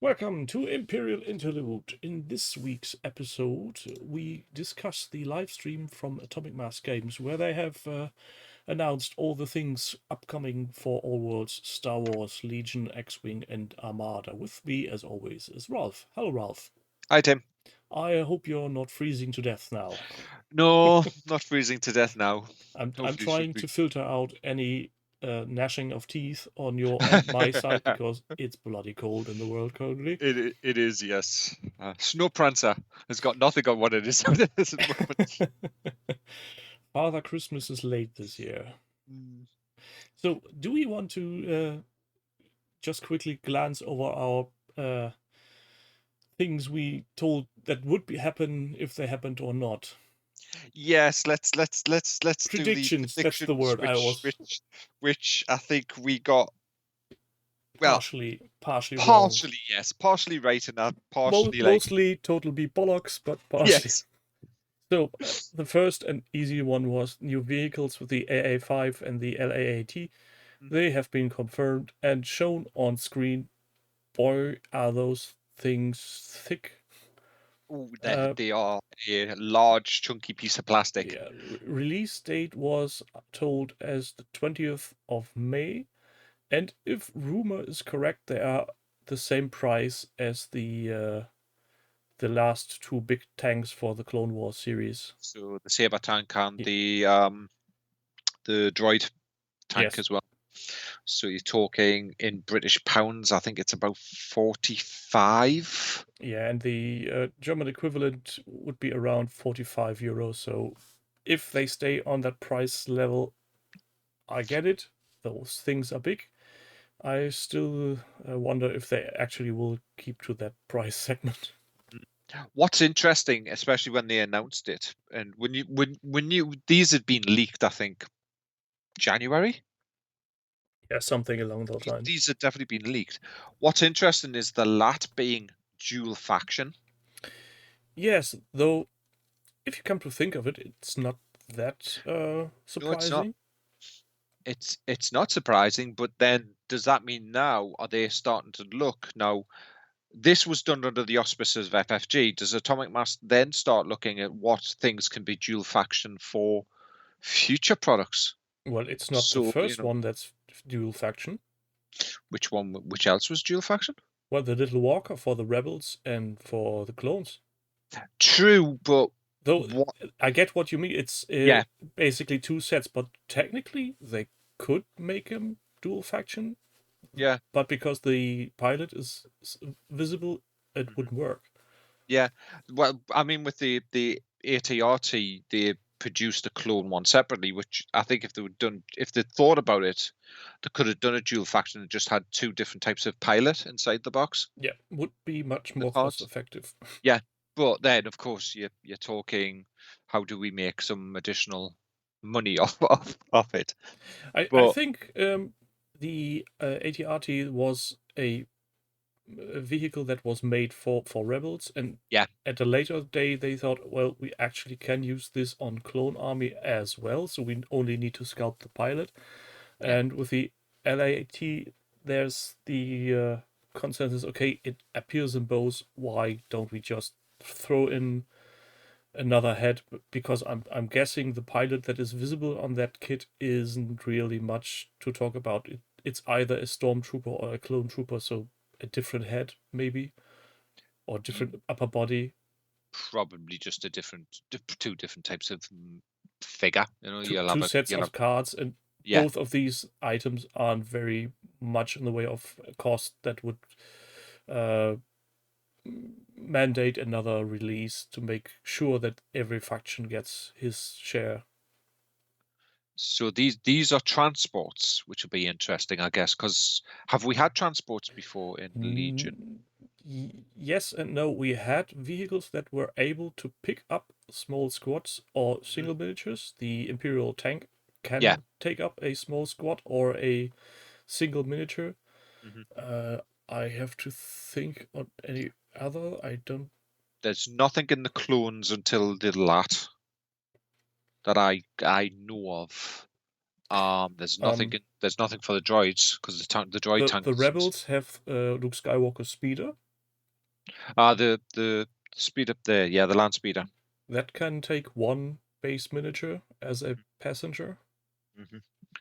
Welcome to Imperial Interlude. In this week's episode, we discuss the live stream from Atomic Mass Games, where they have announced all the things upcoming for All Worlds, Star Wars, Legion, X-Wing, and Armada. With me, as always, is Ralph. Hello, Ralph. Hi, Tim. I hope you're not freezing to death now. No, not freezing to death now. I'm Hopefully trying to filter out any gnashing of teeth on your and my side because it's bloody cold in the world currently. It is, yes. Snow Prancer has got nothing on what it is at this moment. Father Christmas is late this year. So, do we want to just quickly glance over our things we told that would happen if they happened or not? Yes, let's predictions. do the predictions. That's the word which I think we got. Well, partially yes, partially right, and partially mostly total be bollocks, but partially. Yes. So the first and easy one was new vehicles with the AA5 and the LAAT. They have been confirmed and shown on screen. Boy, are those things thick. Ooh, they are a large, chunky piece of plastic. Yeah, release date was told as the 20th of May. And if rumor is correct, they are the same price as the last two big tanks for the Clone Wars series. So the Saber tank and the droid tank as well. So you're talking in British pounds, I think it's about 45. Yeah, and the German equivalent would be around 45 euros. So if they stay on that price level, I get it. Those things are big. I still wonder if they actually will keep to that price segment. What's interesting, especially when they announced it, and when these had been leaked, I think January. Yeah, something along those lines. These had definitely been leaked. What's interesting is the LAT being dual faction. Yes, though, if you come to think of it, it's not that surprising. No, it's not surprising, but then does that mean now are they starting to look now? This was done under the auspices of FFG. Does Atomic Mass then start looking at what things can be dual faction for future products? Well, it's not the first one that's dual faction. Which one? Which else was dual faction? Well, the Little Walker for the Rebels and for the clones. True, but though I get what you mean. It's basically two sets, but technically they could make them dual faction. Yeah. But because the pilot is visible, it wouldn't work. Yeah. Well, I mean, with the ATRT, they produced a clone one separately, which I think if they thought about it, they could have done a dual faction and just had two different types of pilot inside the box. Yeah, would be much more cost effective. Yeah, but then of course you're talking, how do we make some additional money off it? I think the ATRT was a vehicle that was made for Rebels, and at a later day they thought, well, we actually can use this on Clone Army as well, so we only need to sculpt the pilot. And with the LAT, there's the consensus, okay, it appears in both, why don't we just throw in another head? Because I'm guessing the pilot that is visible on that kit isn't really much to talk about. It's either a stormtrooper or a clone trooper, so a different head maybe, or different upper body. Probably just two different types of figure. You know, two sets of cards, and both of these items aren't very much in the way of cost that would mandate another release to make sure that every faction gets his share. So these are transports, which will be interesting, I guess, because have we had transports before in Legion? Yes and no. We had vehicles that were able to pick up small squads or single miniatures. The Imperial tank can take up a small squad or a single miniature. I have to think on any other. I don't. There's nothing in the clones until the LAT that I know of. There's nothing. There's nothing for the droids because the droid tank. The Rebels have Luke Skywalker's speeder. The speed up there, yeah, the land speeder. That can take one base miniature as a passenger.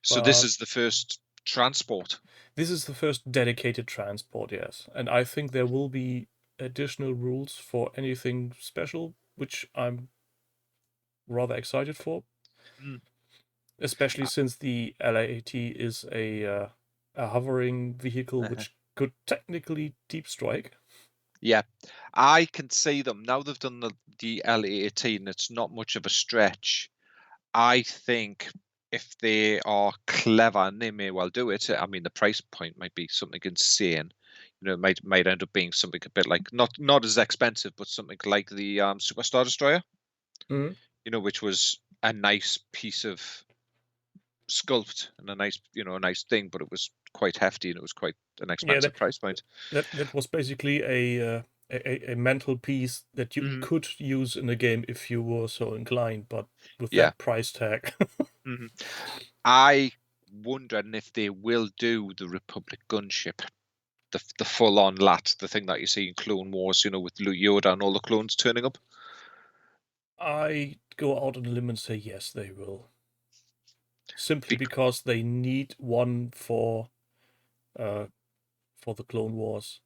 So this is the first transport. This is the first dedicated transport, yes. And I think there will be additional rules for anything special, which I'm rather excited for. Especially since the LAAT is a hovering vehicle which could technically deep strike. Yeah, I can see them now. They've done the LAAT, and it's not much of a stretch. I think if they are clever, and they may well do it. I mean, the price point might be something insane. You know, it might end up being something a bit like not as expensive, but something like the Superstar Destroyer. You know, which was a nice piece of sculpt and a nice thing, but it was quite hefty and it was quite an expensive price point. That was basically a mental piece that you could use in a game if you were so inclined, but with that price tag. I wondering if they will do the Republic gunship, the full-on lat, the thing that you see in Clone Wars, you know, with Luke Yoda and all the clones turning up. I go out on a limb and say yes, they will. Simply because they need one for the Clone Wars.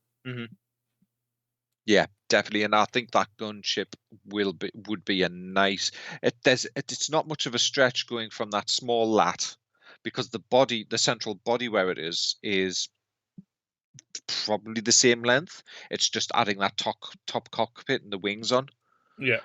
Yeah, definitely, and I think that gunship would be a nice. It's not much of a stretch going from that small lat, because the central body where it is probably the same length. It's just adding that top cockpit and the wings on. Yeah.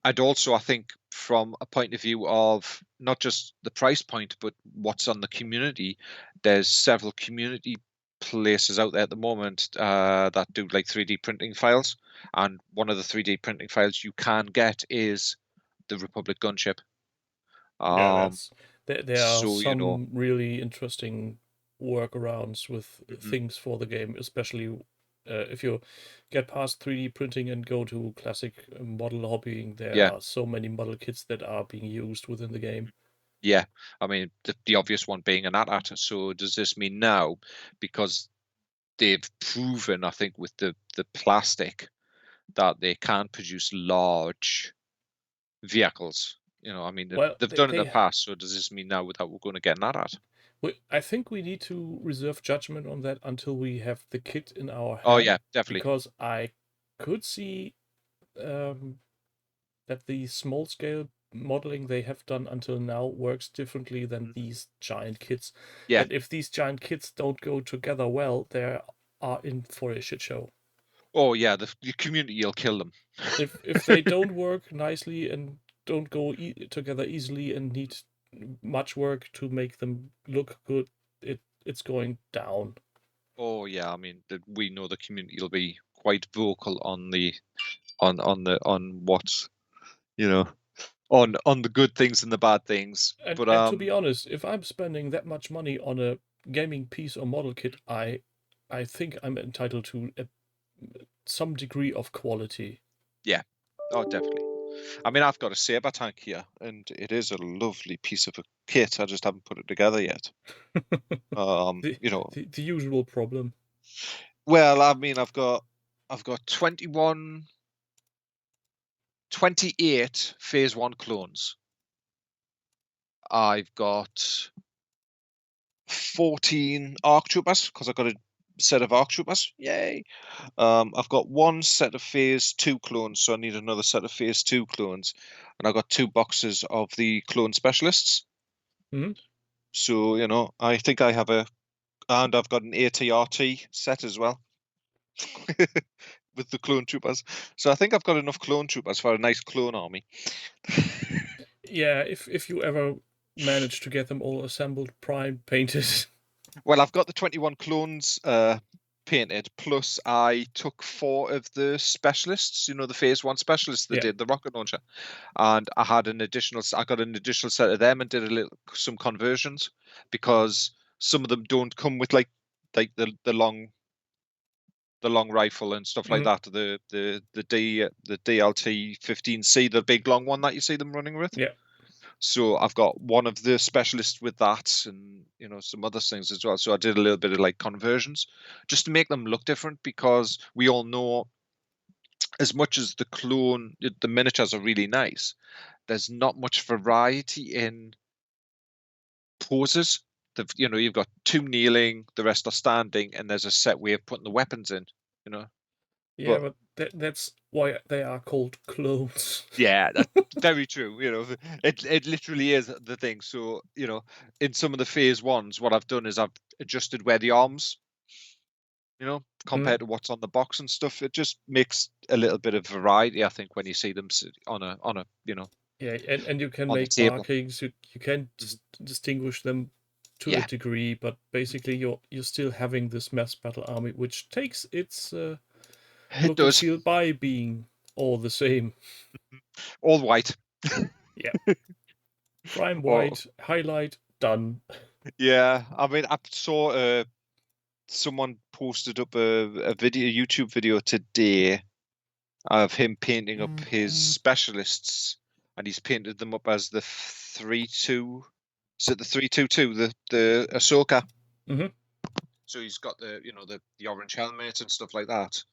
I'd also, I think, from a point of view of not just the price point, but what's on the community, there's several community places out there at the moment that do like 3D printing files, and one of the 3D printing files you can get is the Republic gunship. Yeah, there are some really interesting workarounds with things for the game, especially if you get past 3D printing and go to classic model hobbying. There are so many model kits that are being used within the game. Yeah, I mean, the obvious one being an AT-AT. So does this mean now, because they've proven, I think, with the plastic, that they can produce large vehicles? You know, I mean, they've done it in the past. So does this mean now that we're going to get an AT-AT? I think we need to reserve judgment on that until we have the kit in our hand. Oh yeah, definitely. Because I could see that the small scale modeling they have done until now works differently than these giant kits. Yeah. And if these giant kits don't go together well, they are in for a shit show. Oh yeah, the community will kill them. If they don't work nicely and don't go together easily and need much work to make them look good, it's going down. Oh yeah, I mean, we know the community will be quite vocal on what, you know, on the good things and the bad things. And to be honest, if I'm spending that much money on a gaming piece or model kit, I think I'm entitled to some degree of quality. Yeah, oh definitely. I mean, I've got a saber tank here, and it is a lovely piece of a kit. I just haven't put it together yet. You know, the usual problem. Well, I mean, I've got 28 phase 1 clones. I've got 14 ARC troopers because I've got a set of ARC troopers. Yay! I've got one set of phase 2 clones, so I need another set of phase 2 clones, and I've got 2 boxes of the clone specialists. So you know, I think I have and I've got an ATRT set as well. With the clone troopers. So I think I've got enough clone troopers for a nice clone army. Yeah, if you ever manage to get them all assembled, primed, painted. Well, I've got the 21 clones painted, plus I took 4 of the specialists, you know, the phase 1 specialists that did the rocket launcher, and I got an additional set of them and did some conversions, because some of them don't come with like the long rifle and stuff like that. The DLT 15C, the big long one that you see them running with. Yeah. So I've got one of the specialists with that, and some other things as well. So I did a little bit of like conversions just to make them look different, because we all know, as much as the miniatures are really nice, there's not much variety in poses. You've got 2 kneeling, the rest are standing, and there's a set way of putting the weapons in. Yeah, but that's why they are called clones. Yeah, that's very true. It literally is the thing. So, in some of the phase ones, what I've done is I've adjusted where the arms, compared to what's on the box and stuff. It just makes a little bit of variety, I think, when you see them on a Yeah, and you can on the make table. markings. You can distinguish them to a degree, but basically you're still having this mass battle army, which takes its look and feel by being all the same. All white. Yeah. Prime white, highlight, done. Yeah, I mean, I saw someone posted up a YouTube video today of him painting up his specialists, and he's painted them up as the 3-2. Is it the 3-2-2? The Ahsoka. So he's got the orange helmet and stuff like that.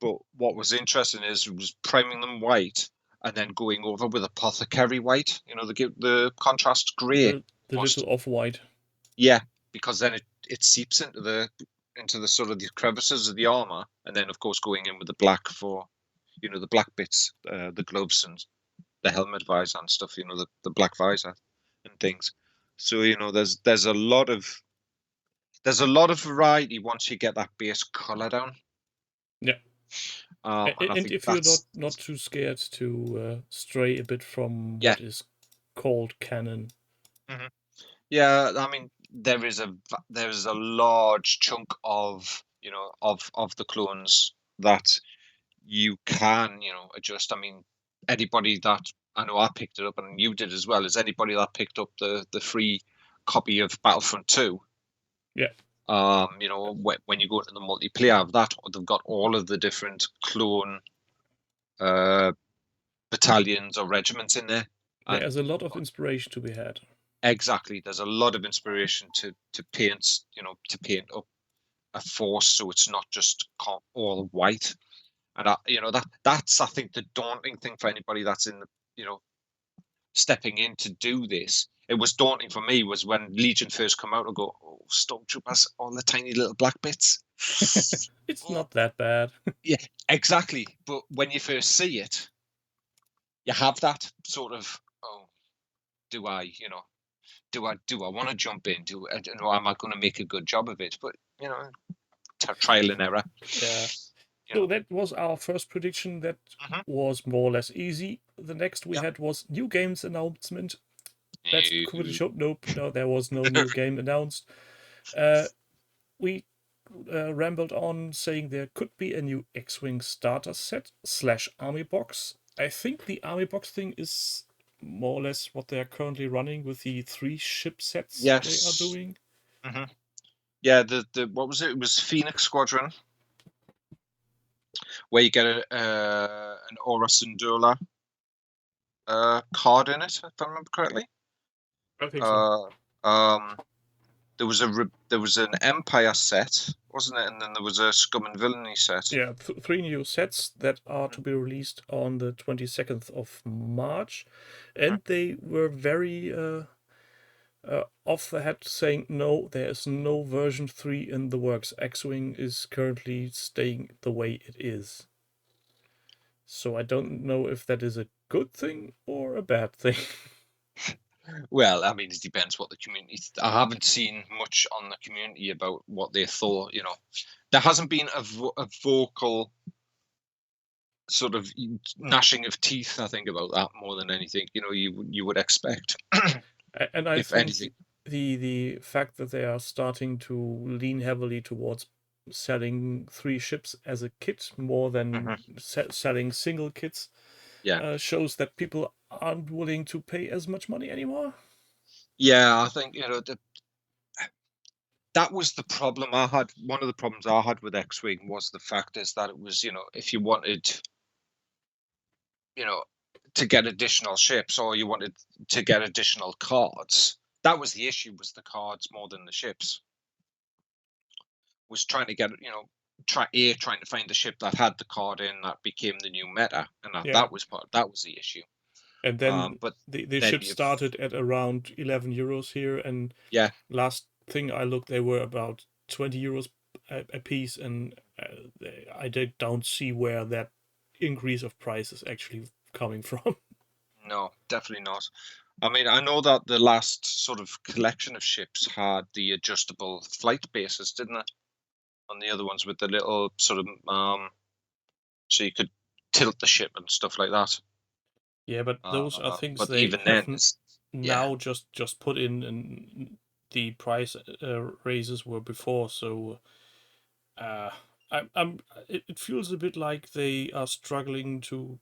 But what was interesting is was priming them white and then going over with apothecary white. The contrast grey. The little off-white. Yeah, because then it seeps into the sort of the crevices of the armor, and then of course going in with the black for the black bits, the gloves and the helmet visor and stuff, the black visor and things. So there's a lot of variety once you get that base color down. Yeah. And if you're not too scared to stray a bit from what is called canon. Yeah, I mean, there is a large chunk of of the clones that you can adjust. I mean, anybody that I know I picked it up, and you did as well, is anybody that picked up the free copy of Battlefront 2. Yeah. When you go into the multiplayer of that, they've got all of the different clone battalions or regiments in there. There's a lot of inspiration to be had. Exactly, there's a lot of inspiration to paint, to paint up a force so it's not just all white. And that's I think the daunting thing for anybody that's in stepping in to do this. It was daunting for me was when Legion first come out. I go, oh, Stormtroopers, all the tiny little black bits. It's not that bad. Yeah, exactly. But when you first see it, you have that sort of, oh, do I want to jump in? Am I going to make a good job of it? But trial and error. Yeah. So that was our first prediction. That was more or less easy. The next we had was new games announcement. That's cool. Nope, no, there was no new game announced. We rambled on saying there could be a new X-Wing starter set / army box. I think the army box thing is more or less what they are currently running with the 3 ship sets they are doing. Yeah, the what was it? It was Phoenix Squadron, where you get an Aura Syndulla card in it, if I remember correctly. I think so. There was an Empire set, wasn't it? And then there was a Scum and Villainy set. Yeah, 3 new sets that are to be released on the 22nd of March, and they were very off the head saying no, there is no version 3 in the works. X-Wing is currently staying the way it is. So I don't know if that is a good thing or a bad thing. Well, I mean, it depends what the community. I haven't seen much on the community about what they thought. There hasn't been a vocal sort of gnashing of teeth, I think, about that more than anything. You would expect. And I think the fact that they are starting to lean heavily towards selling 3 ships as a kit more than selling single kits shows that people aren't willing to pay as much money anymore. Yeah, I think that was the problem I had. One of the problems I had with X-Wing was the fact is that it was if you wanted to get additional ships, or you wanted to get additional cards. That was the issue, was the cards more than the ships. Was trying to get, trying to find the ship that had the card in that became the new meta, and that was the issue. And then but the ship started at around 11 euros here, and last thing I looked, they were about 20 euros a piece, and I don't see where that increase of price is actually coming from. No, definitely not. I mean, I know that the last sort of collection of ships had the adjustable flight bases, didn't they? On the other ones with the little sort of so you could tilt the ship and stuff like that. Yeah, but those are things but they even have then, now just put in, and the price raises were before. So it feels a bit like they are struggling to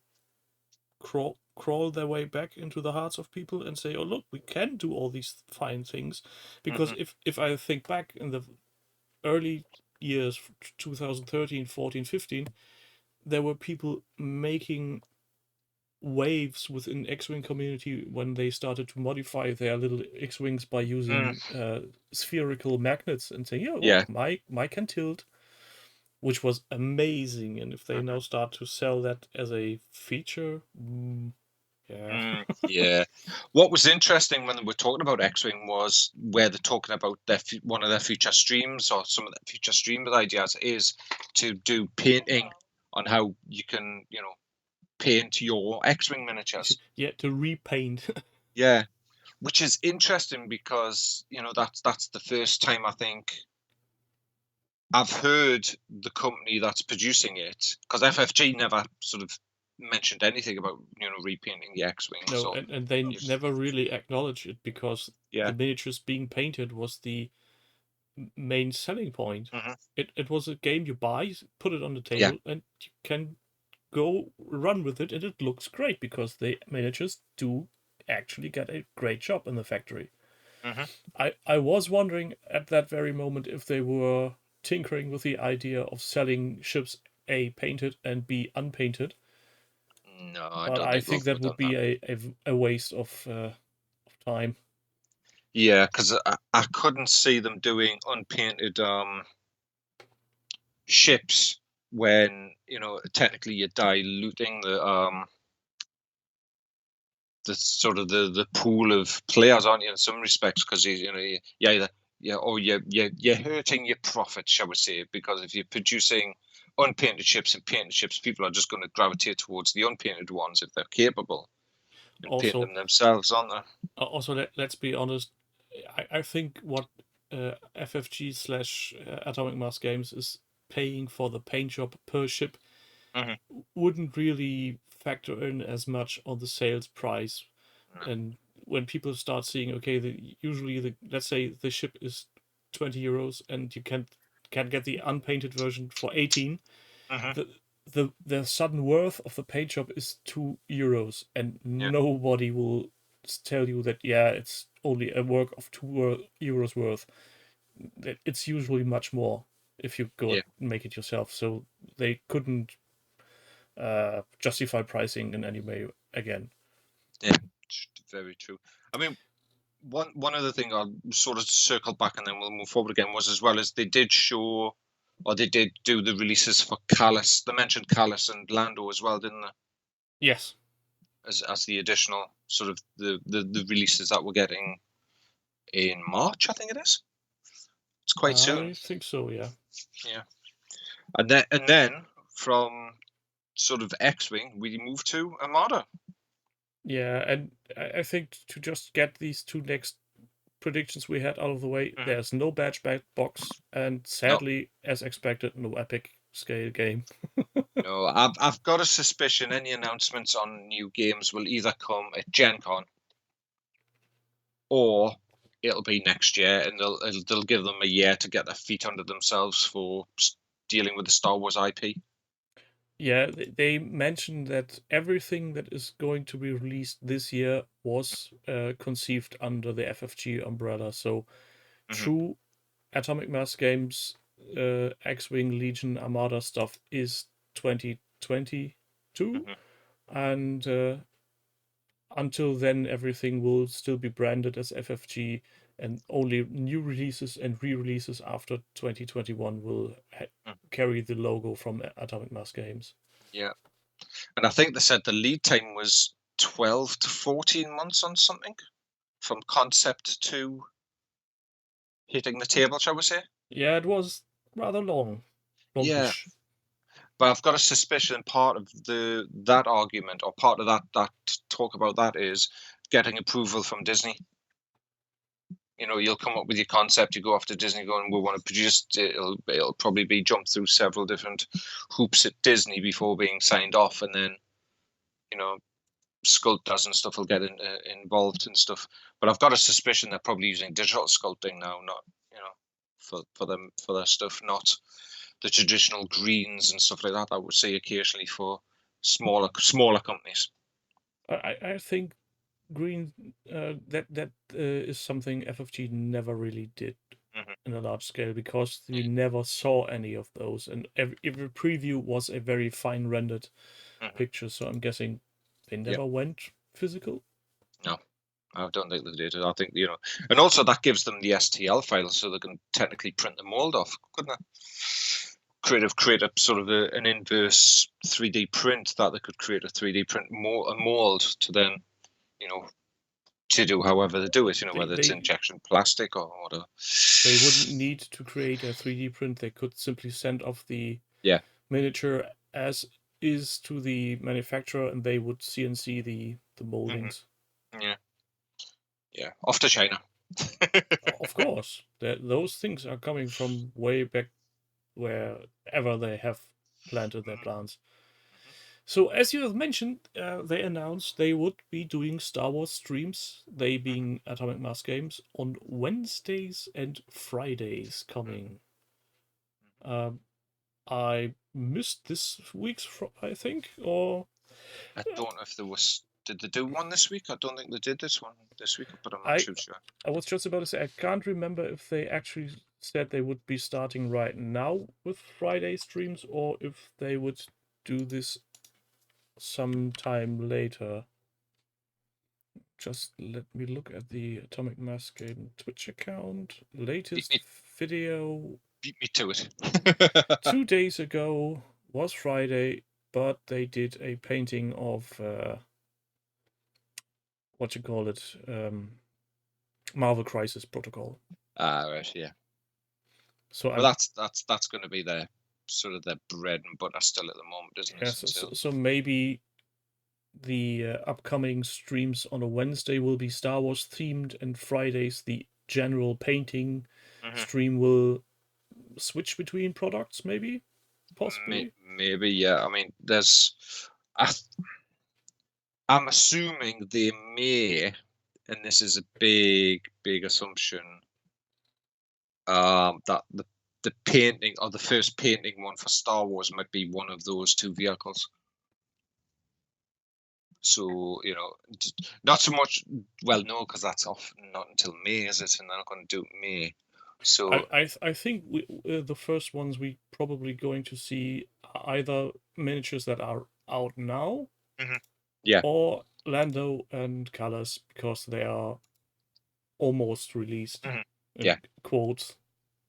crawl their way back into the hearts of people and say, oh look, we can do all these fine things. Because if I think back in the early years, 2013, 14, 15, there were people making waves within X-Wing community when they started to modify their little X-Wings by using spherical magnets and saying, look, my can tilt, which was amazing. And if they now start to sell that as a feature, What was interesting when they were talking about X-Wing was where they're talking about one of their future streams, or some of the future stream ideas, is to do painting on how you can, paint your X-Wing miniatures. Yeah, to repaint. Yeah, which is interesting because that's the first time I think I've heard the company that's producing it, because FFG never sort of mentioned anything about repainting the X-Wing. No, so and they never really acknowledged it, because the miniatures being painted was the main selling point. It was a game you buy, put it on the table, and you can go run with it, and it looks great because the miniatures do actually get a great job in the factory. I was wondering at that very moment if they were tinkering with the idea of selling ships A, painted, and B, unpainted. No, but I think that would be a waste of time. Yeah, because I couldn't see them doing unpainted ships when technically you're diluting the sort of the pool of players, aren't you, in some respects? Because you're hurting your profit, shall we say? Because if you're producing unpainted ships and painted ships, people are just going to gravitate towards the unpainted ones if they're capable and paint them themselves, aren't they? Also, let's be honest. I think what FFG / Atomic Mass Games is paying for the paint job per ship wouldn't really factor in as much on the sales price. And when people start seeing, okay, usually let's say the ship is 20 euros and you can get the unpainted version for 18, the sudden worth of the paint job is 2 euros, and nobody will tell you that it's only a work of 2 euros worth. It's usually much more if you go and make it yourself. So they couldn't justify pricing in any way again. Yeah, very true. I mean, one other thing I'll sort of circle back and then we'll move forward again was, as well as they did show, or they did do the releases for Callus. They mentioned Callus and Lando as well, didn't they? Yes. As the additional sort of the releases that we're getting in March, I think it is. It's quite soon. I think so, yeah. Yeah. And then from sort of X-Wing, we move to Armada. Yeah, and I think to just get these two next predictions we had out of the way, there's no badge box, and sadly, as expected, no epic scale game. No, I've got a suspicion any announcements on new games will either come at Gen Con or it'll be next year, and they'll give them a year to get their feet under themselves for dealing with the Star Wars IP. Yeah, they mentioned that everything that is going to be released this year was conceived under the FFG umbrella. So true Atomic Mass Games, X-Wing, Legion, Armada stuff is 2022. And until then, everything will still be branded as FFG, and only new releases and re-releases after 2021 will carry the logo from Atomic Mass Games. Yeah, and I think they said the lead time was 12 to 14 months on something, from concept to hitting the table, shall we say? Yeah, it was rather long. Longish. Yeah, but I've got a suspicion part of that argument, or part of that talk about that, is getting approval from Disney. You know, you'll come up with your concept, you go off to Disney going, we want to produce, it'll probably be jumped through several different hoops at Disney before being signed off, and then, you know, sculptors and stuff will get involved and stuff. But I've got a suspicion they're probably using digital sculpting now, not, you know, for their stuff, not the traditional greens and stuff like that I would see occasionally for smaller companies. I think green that is something FFG never really did in a large scale, because we never saw any of those, and every preview was a very fine rendered picture. So I'm guessing they never went physical. No, I don't think they did. I think, you know, and also that gives them the STL file, so they can technically print the mold off, couldn't they? Create a sort of an inverse 3D print that they could create a 3D print a mold to then, you know, to do however they do it, you know, whether it's injection plastic or whatever. They wouldn't need to create a 3D print. They could simply send off the miniature as is to the manufacturer, and they would CNC the moldings. Yeah, off to China. Of course, those things are coming from way back wherever they have planted their plants. So, as you have mentioned, they announced they would be doing Star Wars streams, they being Atomic Mass Games, on Wednesdays and Fridays coming. I missed this week's, I think, or... I don't know if there was... Did they do one this week? I don't think they did this one this week, but I'm not too sure. I was just about to say, I can't remember if they actually said they would be starting right now with Friday streams, or if they would do this sometime later. Just let me look at the Atomic Mass Game Twitch account. Latest video... Beat me to it. 2 days ago was Friday, but they did a painting of... what you call it? Marvel Crisis Protocol. Right, yeah. So that's going to be their sort of their bread and butter still at the moment, isn't it? So maybe the upcoming streams on a Wednesday will be Star Wars themed, and Fridays the general painting stream will switch between products, maybe, possibly. Maybe, yeah. I mean, I'm assuming they may, and this is a big assumption, that the painting, or the first painting one for Star Wars, might be one of those two vehicles. So, you know, not so much, well, no, because that's off not until May, is it? And they're not going to do it May. So I think the first ones we probably going to see either miniatures that are out now, or Lando and Colors, because they are almost released. Quotes.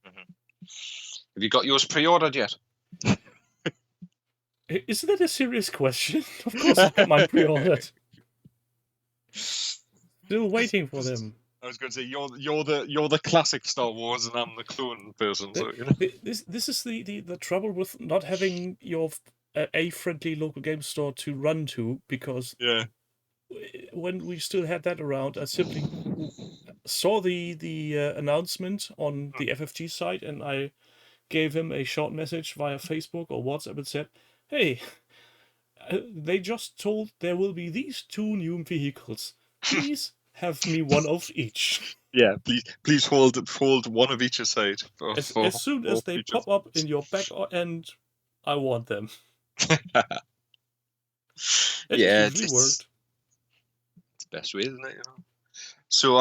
Have you got yours pre-ordered yet? Isn't that a serious question? Of course I've got mine pre-ordered. Still waiting for them. I was going to say you're the classic Star Wars, and I'm the clone person. So, you know. This is the trouble with not having your a friendly local game store to run to, because when we still had that around, I simply saw the announcement on the FFG site, and I gave him a short message via Facebook or WhatsApp and said, "Hey, they just told there will be these 2 new vehicles. Please have me one of each." Yeah, please hold one of each aside. As soon as they pop up in your back end, I want them. It usually worked. It's the best way, isn't it? You know. So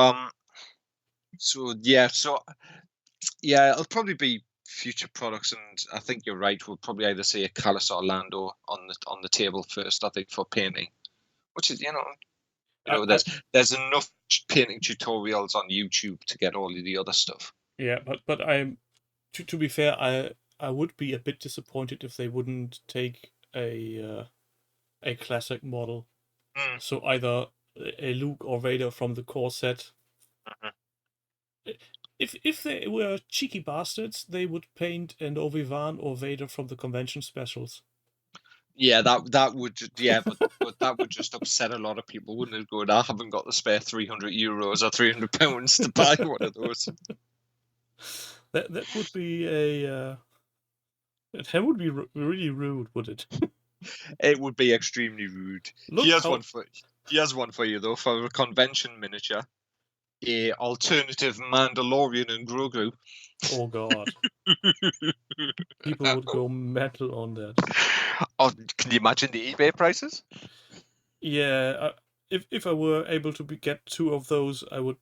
it'll probably be future products, and I think you're right. We'll probably either see a Callus or Lando on the table first, I think, for painting, which is, you know, There's enough painting tutorials on YouTube to get all of the other stuff. Yeah, but I'm to be fair, I would be a bit disappointed if they wouldn't take a classic model. So either a Luke or Vader from the core set. If they were cheeky bastards, they would paint an Obi-Wan or Vader from the convention specials. Yeah, that would, yeah, but that would just upset a lot of people, wouldn't it? Going, I haven't got the spare €300 or £300 to buy one of those. That would be a that would be really rude, would it? It would be extremely rude. Here's one for you though, for a convention miniature. A alternative Mandalorian and Grogu. Oh god. People would go mental on that. Oh, can you imagine the eBay prices? Yeah, if I were able to get 2 of those, I would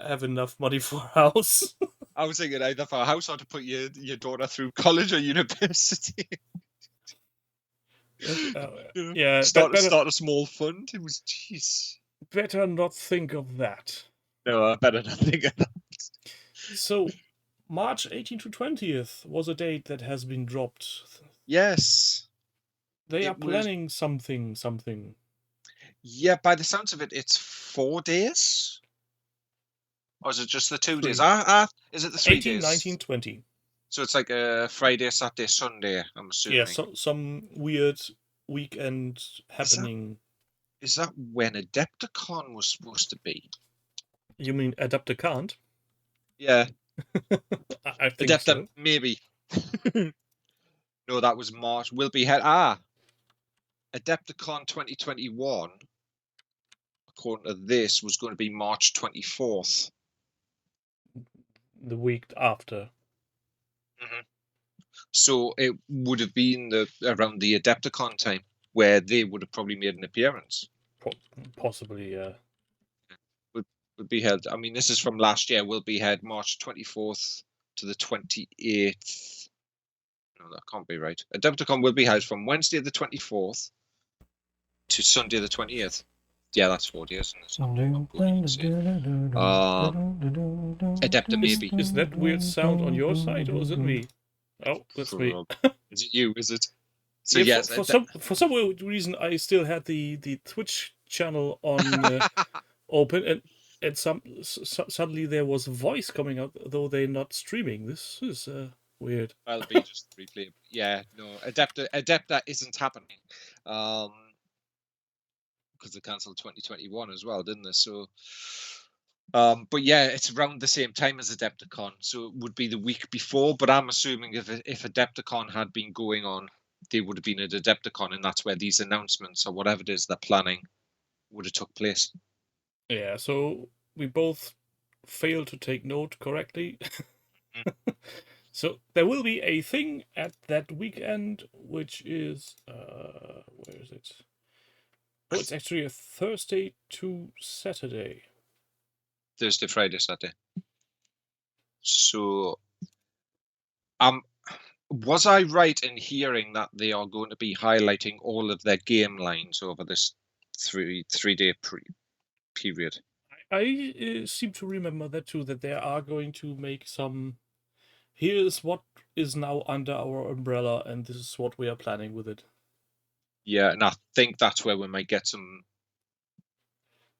have enough money for a house. I was thinking either for a house or to put your daughter through college or university. Yeah, start a small fund. It was, jeez. Better not think of that. No, I better not think of that. So, March 18th to 20th was a date that has been dropped. Yes. They are planning something. Yeah, by the sounds of it, it's 4 days. Or is it just the 2 days? Is it the 3 18, days? 19, 20. So it's like a Friday, Saturday, Sunday, I'm assuming. Yeah, some weird weekend happening. Is that when Adepticon was supposed to be? You mean Adepticon? Yeah. I think so. Maybe. No, that was March. Will be held. Adepticon 2021, according to this, was going to be March 24th. The week after. So it would have been around the Adepticon time where they would have probably made an appearance. Possibly, yeah. Would be held. I mean, this is from last year. Will be held March 24th to the 28th. No, that can't be right. Adepticon will be held from Wednesday the 24th to Sunday the 20th. Yeah, that's 4 days. Adepta maybe. Is that weird sound on your side, or is it me? Oh, that's me. Is it you? Is it? So yeah, yes. For some weird reason, I still had the Twitch channel on open, and suddenly there was a voice coming out, though they're not streaming. This is weird. I'll be just replay. Yeah, no, Adepta isn't happening. Because they cancelled 2021 as well, didn't they? So, but yeah, it's around the same time as Adepticon, so it would be the week before. But I'm assuming if Adepticon had been going on, they would have been at Adepticon, and that's where these announcements or whatever it is they're planning would have took place. Yeah, so we both failed to take note correctly. So there will be a thing at that weekend, which is where is it? Oh, it's actually a Thursday to Saturday. Thursday, Friday, Saturday. So, was I right in hearing that they are going to be highlighting all of their game lines over this three-day period? I seem to remember that too, that they are going to make some. Here's what is now under our umbrella, and this is what we are planning with it. Yeah, and I think that's where we might get some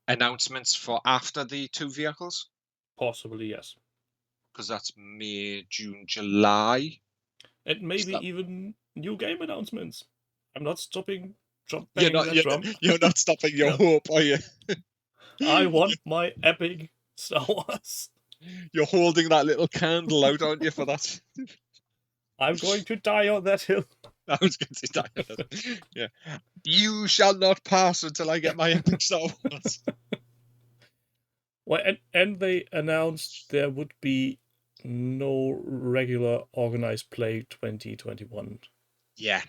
announcements for after the 2 vehicles. Possibly, yes. Because that's May, June, July. And maybe even new game announcements. I'm not stopping drum. You're not stopping your hope, are you? I want my epic Star Wars. You're holding that little candle out, aren't you, for that? I'm going to die on that hill. I was going to die on that. Yeah. You shall not pass until I get my epic Star Wars. Well, and they announced there would be no regular organized play 2021. Yeah.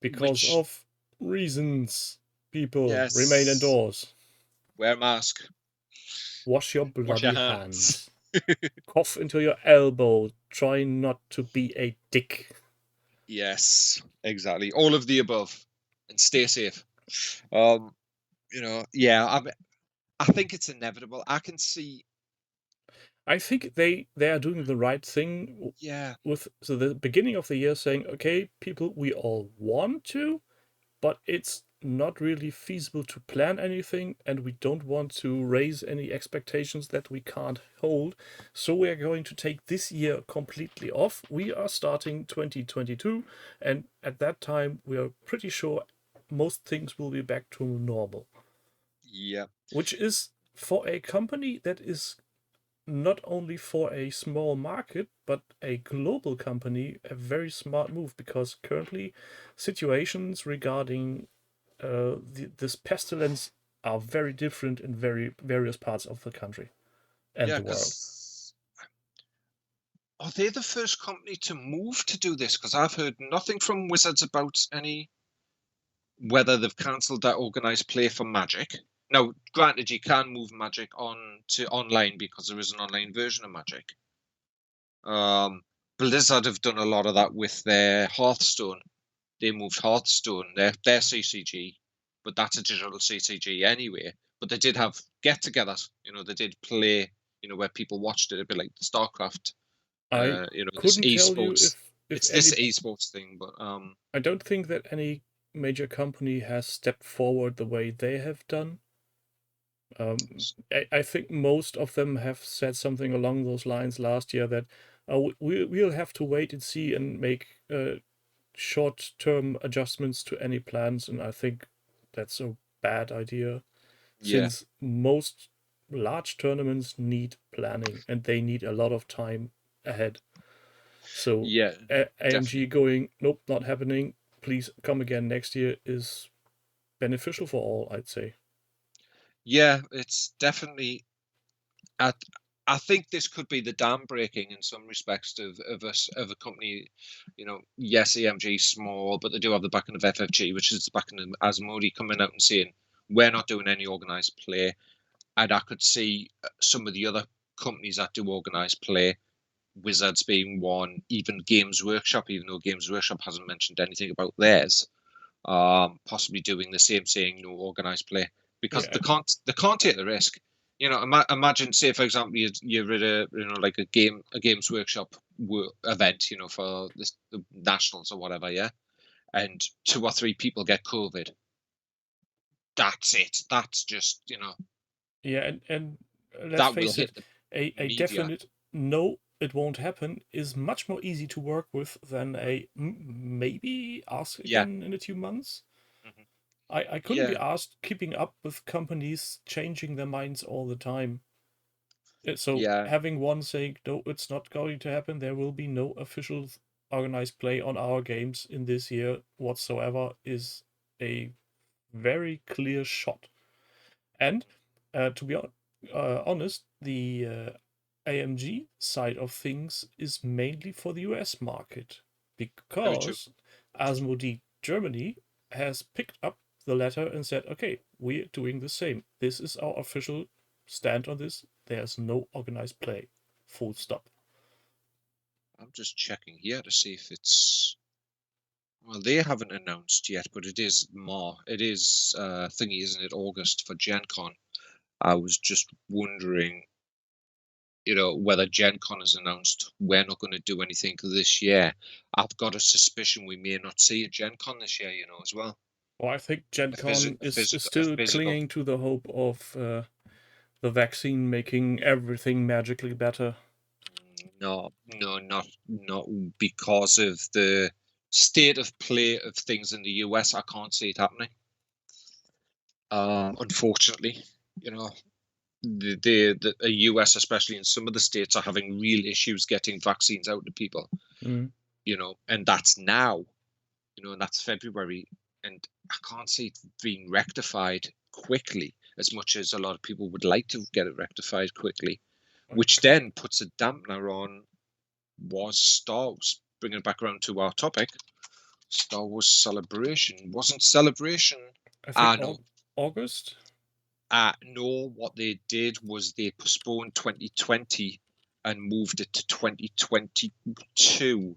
Because of reasons. People, remain indoors. Wear a mask. Wash your bloody hands. Cough into your elbow. Try not to be a dick. Yes, exactly. All of the above. And stay safe. Yeah, I think it's inevitable. I can see. I think they are doing the right thing. Yeah. With the beginning of the year saying, okay, people, we all want to, but it's not really feasible to plan anything, and we don't want to raise any expectations that we can't hold. So we are going to take this year completely off. We are starting 2022, and at that time, we are pretty sure most things will be back to normal. Yeah. Which is, for a company that is not only for a small market, but a global company, a very smart move, because currently situations regarding this pestilence are very different in various parts of the country and the world. Are they the first company to move to do this? Because I've heard nothing from Wizards about whether they've cancelled that organised play for Magic. Now, granted, you can move Magic on to online because there is an online version of Magic. Blizzard have done a lot of that with their Hearthstone. They moved Hearthstone, their CCG, but that's a digital CCG anyway. But they did have get-togethers. They did play. Where people watched it a bit like the StarCraft. I This couldn't tell you esports. if It's any this esports thing, but I don't think that any major company has stepped forward the way they have done. I think most of them have said something along those lines last year, that we'll have to wait and see and make short-term adjustments to any plans, and I think that's a bad idea, since most large tournaments need planning and they need a lot of time ahead. So AMG definitely. going, nope, not happening, please come again next year, is beneficial for all, I'd say. Yeah, it's definitely. I think this could be the dam breaking in some respects of a company. Yes, AMG small, but they do have the backing of FFG, which is the backing of Asmodee coming out and saying we're not doing any organised play. And I could see some of the other companies that do organised play, Wizards being one, even Games Workshop, even though Games Workshop hasn't mentioned anything about theirs, possibly doing the same, saying no organised play, because they can't take the risk. Imagine, say for example, you're at a Games Workshop event, for the nationals or whatever, and 2 or 3 people get COVID. That's it. That's just and let's that face will it, hit the a media. definite no, it won't happen is much more easy to work with than a maybe ask again in a few months. Mm-hmm. I couldn't be asked keeping up with companies changing their minds all the time. So having one saying, no, it's not going to happen, there will be no official organized play on our games in this year whatsoever, is a very clear shot. And to be honest, the AMG side of things is mainly for the US market, because Asmodee Germany has picked up the letter and said, okay, we're doing the same. This is our official stand on this. There's no organized play. Full stop. I'm just checking here to see if it's. Well, they haven't announced yet, but it is It is thingy, isn't it? August for Gen Con. I was just wondering, whether Gen Con has announced we're not going to do anything this year. I've got a suspicion we may not see a Gen Con this year, as well. Well, I think Gen Con is still clinging to the hope of the vaccine making everything magically better. No, not because of the state of play of things in the US. I can't see it happening. Unfortunately, the US, especially in some of the states, are having real issues getting vaccines out to people. And that's now, and that's February, and I can't see it being rectified quickly as much as a lot of people would like to get it rectified quickly, which then puts a dampener on Star Wars. Bringing it back around to our topic, Star Wars Celebration. Wasn't Celebration? I think August? No, what they did was they postponed 2020 and moved it to 2022.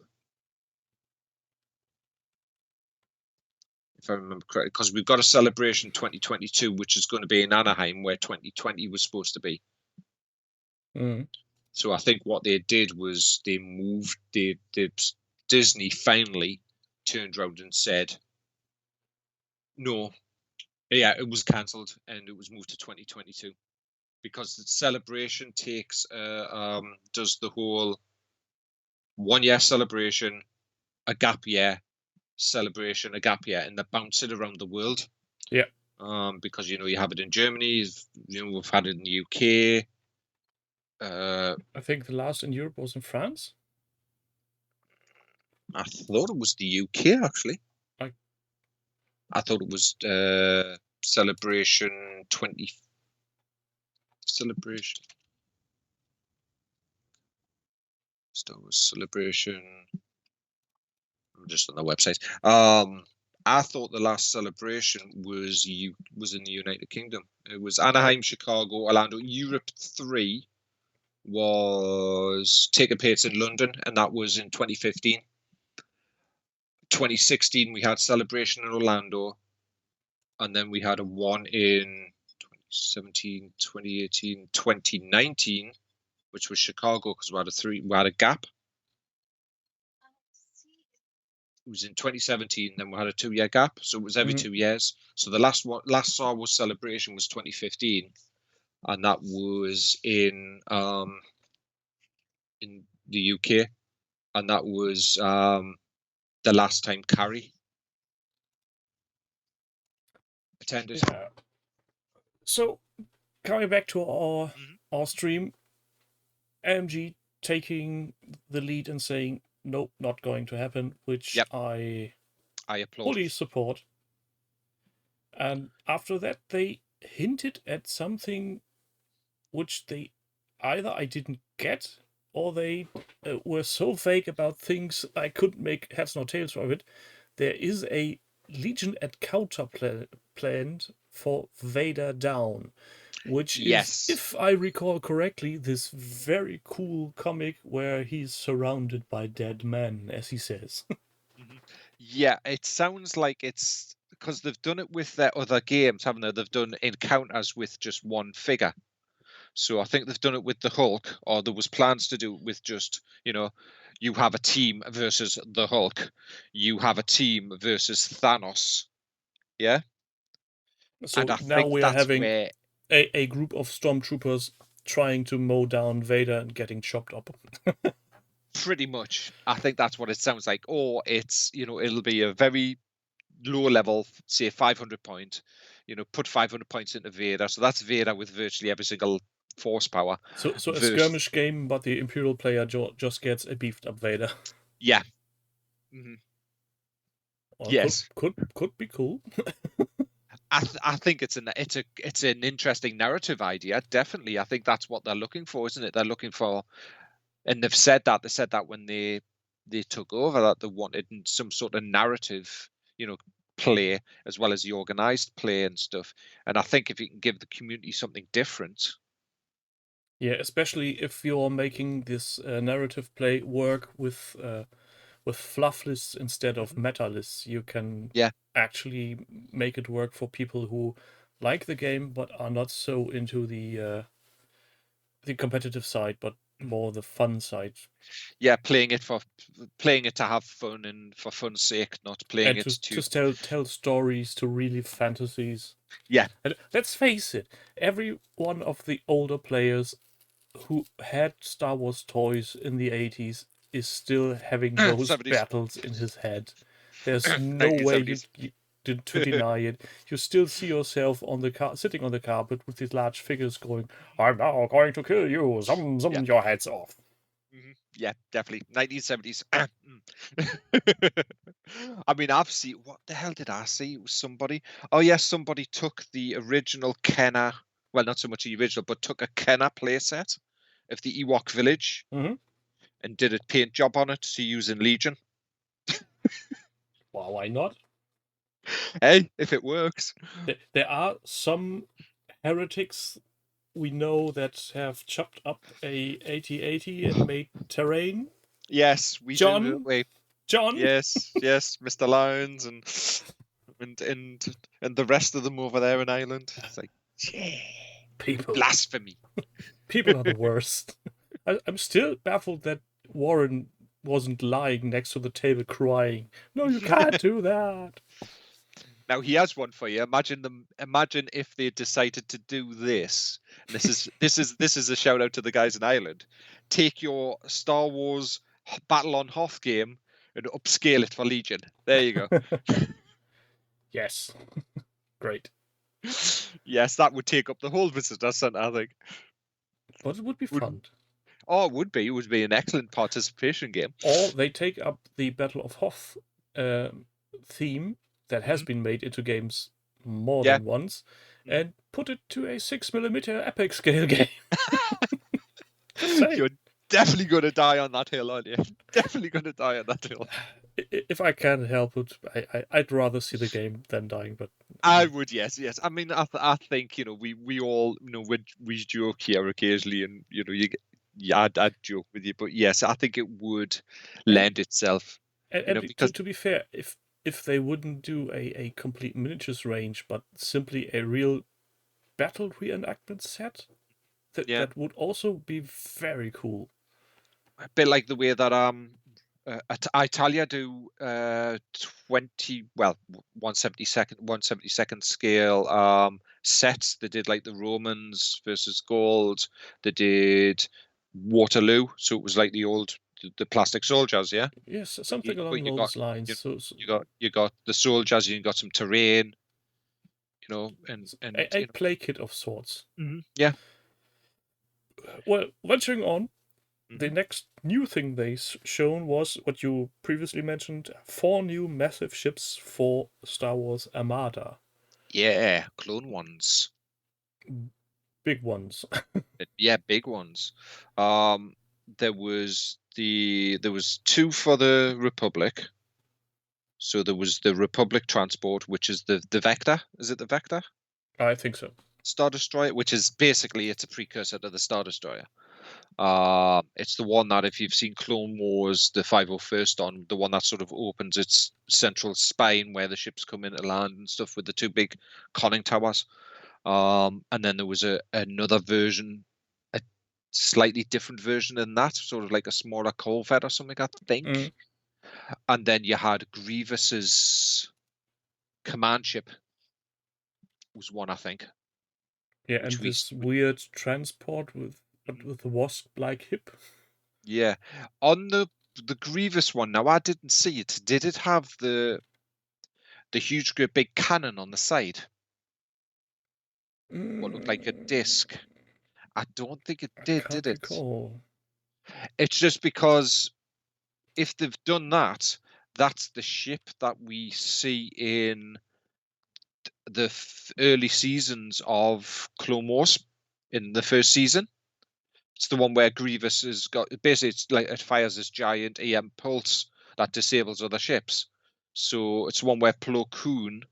if I remember correctly, because we've got a celebration 2022, which is going to be in Anaheim, where 2020 was supposed to be. Mm. So I think what they did was they moved. Disney finally turned around and said, no, yeah, it was cancelled and it was moved to 2022 because the celebration takes does the whole 1 year celebration, a gap year celebration, a gap year, and they bounce it around the world. Yeah. Because you have it in Germany, we've had it in the UK. I think the last in Europe was in France. I thought it was the UK actually. I thought it was celebration 20 celebration. Star Wars celebration. I'm just on the website. I thought the last celebration was in the United Kingdom. It was Anaheim, Chicago, Orlando. Europe 3 was taking place in London, and that was in 2015. 2016 we had celebration in Orlando, and then we had a one in 2017, 2018, 2019, which was Chicago because we had a gap. It was in 2017, then we had a 2-year gap, so it was every 2 years. So the last Star Wars celebration was 2015, and that was in the UK, and that was the last time Carrie attended. Yeah. So coming back to our stream, AMG taking the lead and saying nope, not going to happen, which I applaud, fully support. And after that, they hinted at something which either I didn't get, or they were so vague about things I couldn't make heads nor tails of it. There is a Legion at counter planned for Vader Down, which is, if I recall correctly, this very cool comic where he's surrounded by dead men, as he says. Yeah, it sounds like it's because they've done it with their other games, haven't they? They've done encounters with just one figure. So I think they've done it with the Hulk, or there was plans to do it with just, you have a team versus the Hulk. You have a team versus Thanos. Yeah? So now we are having a group of stormtroopers trying to mow down Vader and getting chopped up. Pretty much. I think that's what it sounds like. Or it's, it'll be a very low level, say 500 point, put 500 points into Vader. So that's Vader with virtually every single force power. So a skirmish game, but the Imperial player just gets a beefed up Vader. Yeah. Yes. Could be cool. I think it's an interesting narrative idea. Definitely. I think that's what they're looking for, isn't it? They're looking for, and they've said that. They said that when they took over, that they wanted some sort of narrative, play as well as the organized play and stuff. And I think if you can give the community something different. Yeah, especially if you're making this narrative play work with fluff lists instead of meta lists, you can actually make it work for people who like the game but are not so into the competitive side, but more the fun side. Yeah, playing it to have fun and for fun's sake, not playing and it to tell stories, to relive fantasies. Yeah. And let's face it, every one of the older pplayers who had Star Wars toys in the 80s is still having those 70s. Battles in his head. There's no way you to deny it. You still see yourself on the sitting on the carpet with these large figures going, "I'm now going to kill you, zoom your heads off." Yeah, definitely 1970s. I mean, I've seen, what the hell did I see? It was somebody. Oh yes, somebody took the original Kenner. Well, not so much the original, but took a Kenner playset of the Ewok village and did a paint job on it to use in Legion. Well, why not? Hey, if it works. There are some heretics we know that have chopped up a 8080 and made terrain. Yes, we do. John. Yes, Mr. Lowndes and and the rest of them over there in Ireland. It's like, yeah, People. Blasphemy. People are the worst. I'm still baffled that Warren wasn't lying next to the table crying. No, you can't do that. Now he has one for you. Imagine if they decided to do this. And this is a shout out to the guys in Ireland. Take your Star Wars Battle on Hoth game and upscale it for Legion. There you go. Yes. Great. Yes, that would take up the whole visitor center, I think. But it would be fun. Oh, it would be. It would be an excellent participation game. Or they take up the Battle of Hoth theme that has been made into games more than once and put it to a 6mm epic scale game. You're definitely going to die on that hill, aren't you? Definitely going to die on that hill. If I can help it, I'd rather see the game than dying. But I would, yes. I mean, I think we all we joke here occasionally, and I'd joke with you, but yes, I think it would lend itself. And because to be fair, if they wouldn't do a complete miniatures range, but simply a real battle reenactment set, that would also be very cool. A bit like the way that Italia do 172nd scale sets. They did like the Romans versus Gauls. They did Waterloo, so it was like the plastic soldiers, yeah. Yes, something along those lines. You got the soldiers. You got some terrain, and a play kit of sorts. Yeah. Well, venturing on, the next new thing they shown was what you previously mentioned: 4 new massive ships for Star Wars Armada. Yeah, clone ones. Big ones. Yeah, big ones. There was 2 for the Republic. So there was the Republic transport, which is the Vector. Is it the Vector? I think so. Star Destroyer, which is basically it's a precursor to the Star Destroyer. It's the one that if you've seen Clone Wars, the 501st on, the one that sort of opens its central spine where the ships come into land and stuff with the 2 big conning towers. And then there was another version, a slightly different version than that, sort of like a smaller Corvette or something, I think. And then you had Grievous's command ship was one, I think. Yeah, and this weird transport with the wasp-like hip. Yeah, on the Grievous one. Now I didn't see it. Did it have the huge, great big cannon on the side? What looked like a disc. I don't think it did. Did it? Recall. It's just because if they've done that, that's the ship that we see in the early seasons of Clone Wars in the first season. It's the one where Grievous has got, basically it's like it fires this giant EM pulse that disables other ships. So it's one where Plo Koon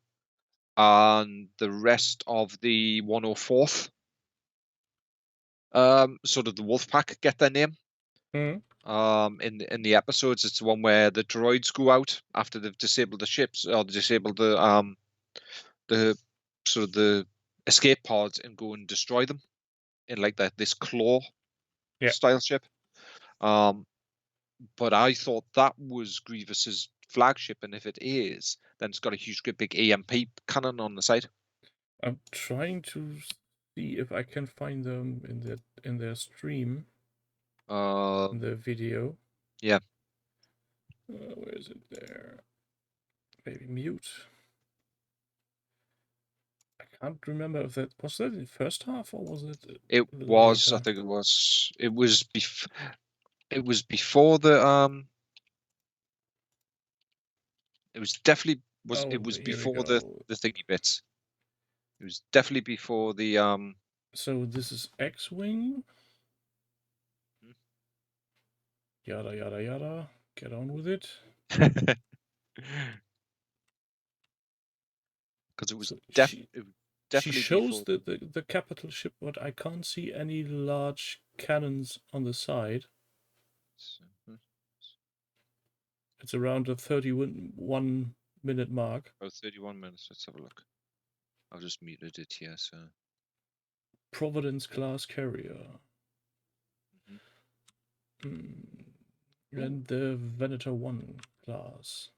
and the rest of the 104th, sort of the Wolfpack, get their name. In the episodes, it's the one where the droids go out after they've disabled the ships or disabled the sort of the escape pods and go and destroy them in like this claw style ship. But I thought that was Grievous's flagship, and if it is, then it's got a huge, great big EMP cannon on the side. I'm trying to see if I can find them in their stream. In the video. Yeah. Where is it there? Maybe mute. I can't remember if that was in the first half or was it? It was. Later? I think it was. It was before the It was definitely It was before the thingy bits. It was definitely before the So this is X-Wing. Yada yada yada. Get on with it. Because it was definitely. She shows the capital ship, but I can't see any large cannons on the side. It's around a 31 minute mark. Oh, 31 minutes. Let's have a look. I've just muted it here, so. Providence class carrier. And the Venator 1 class.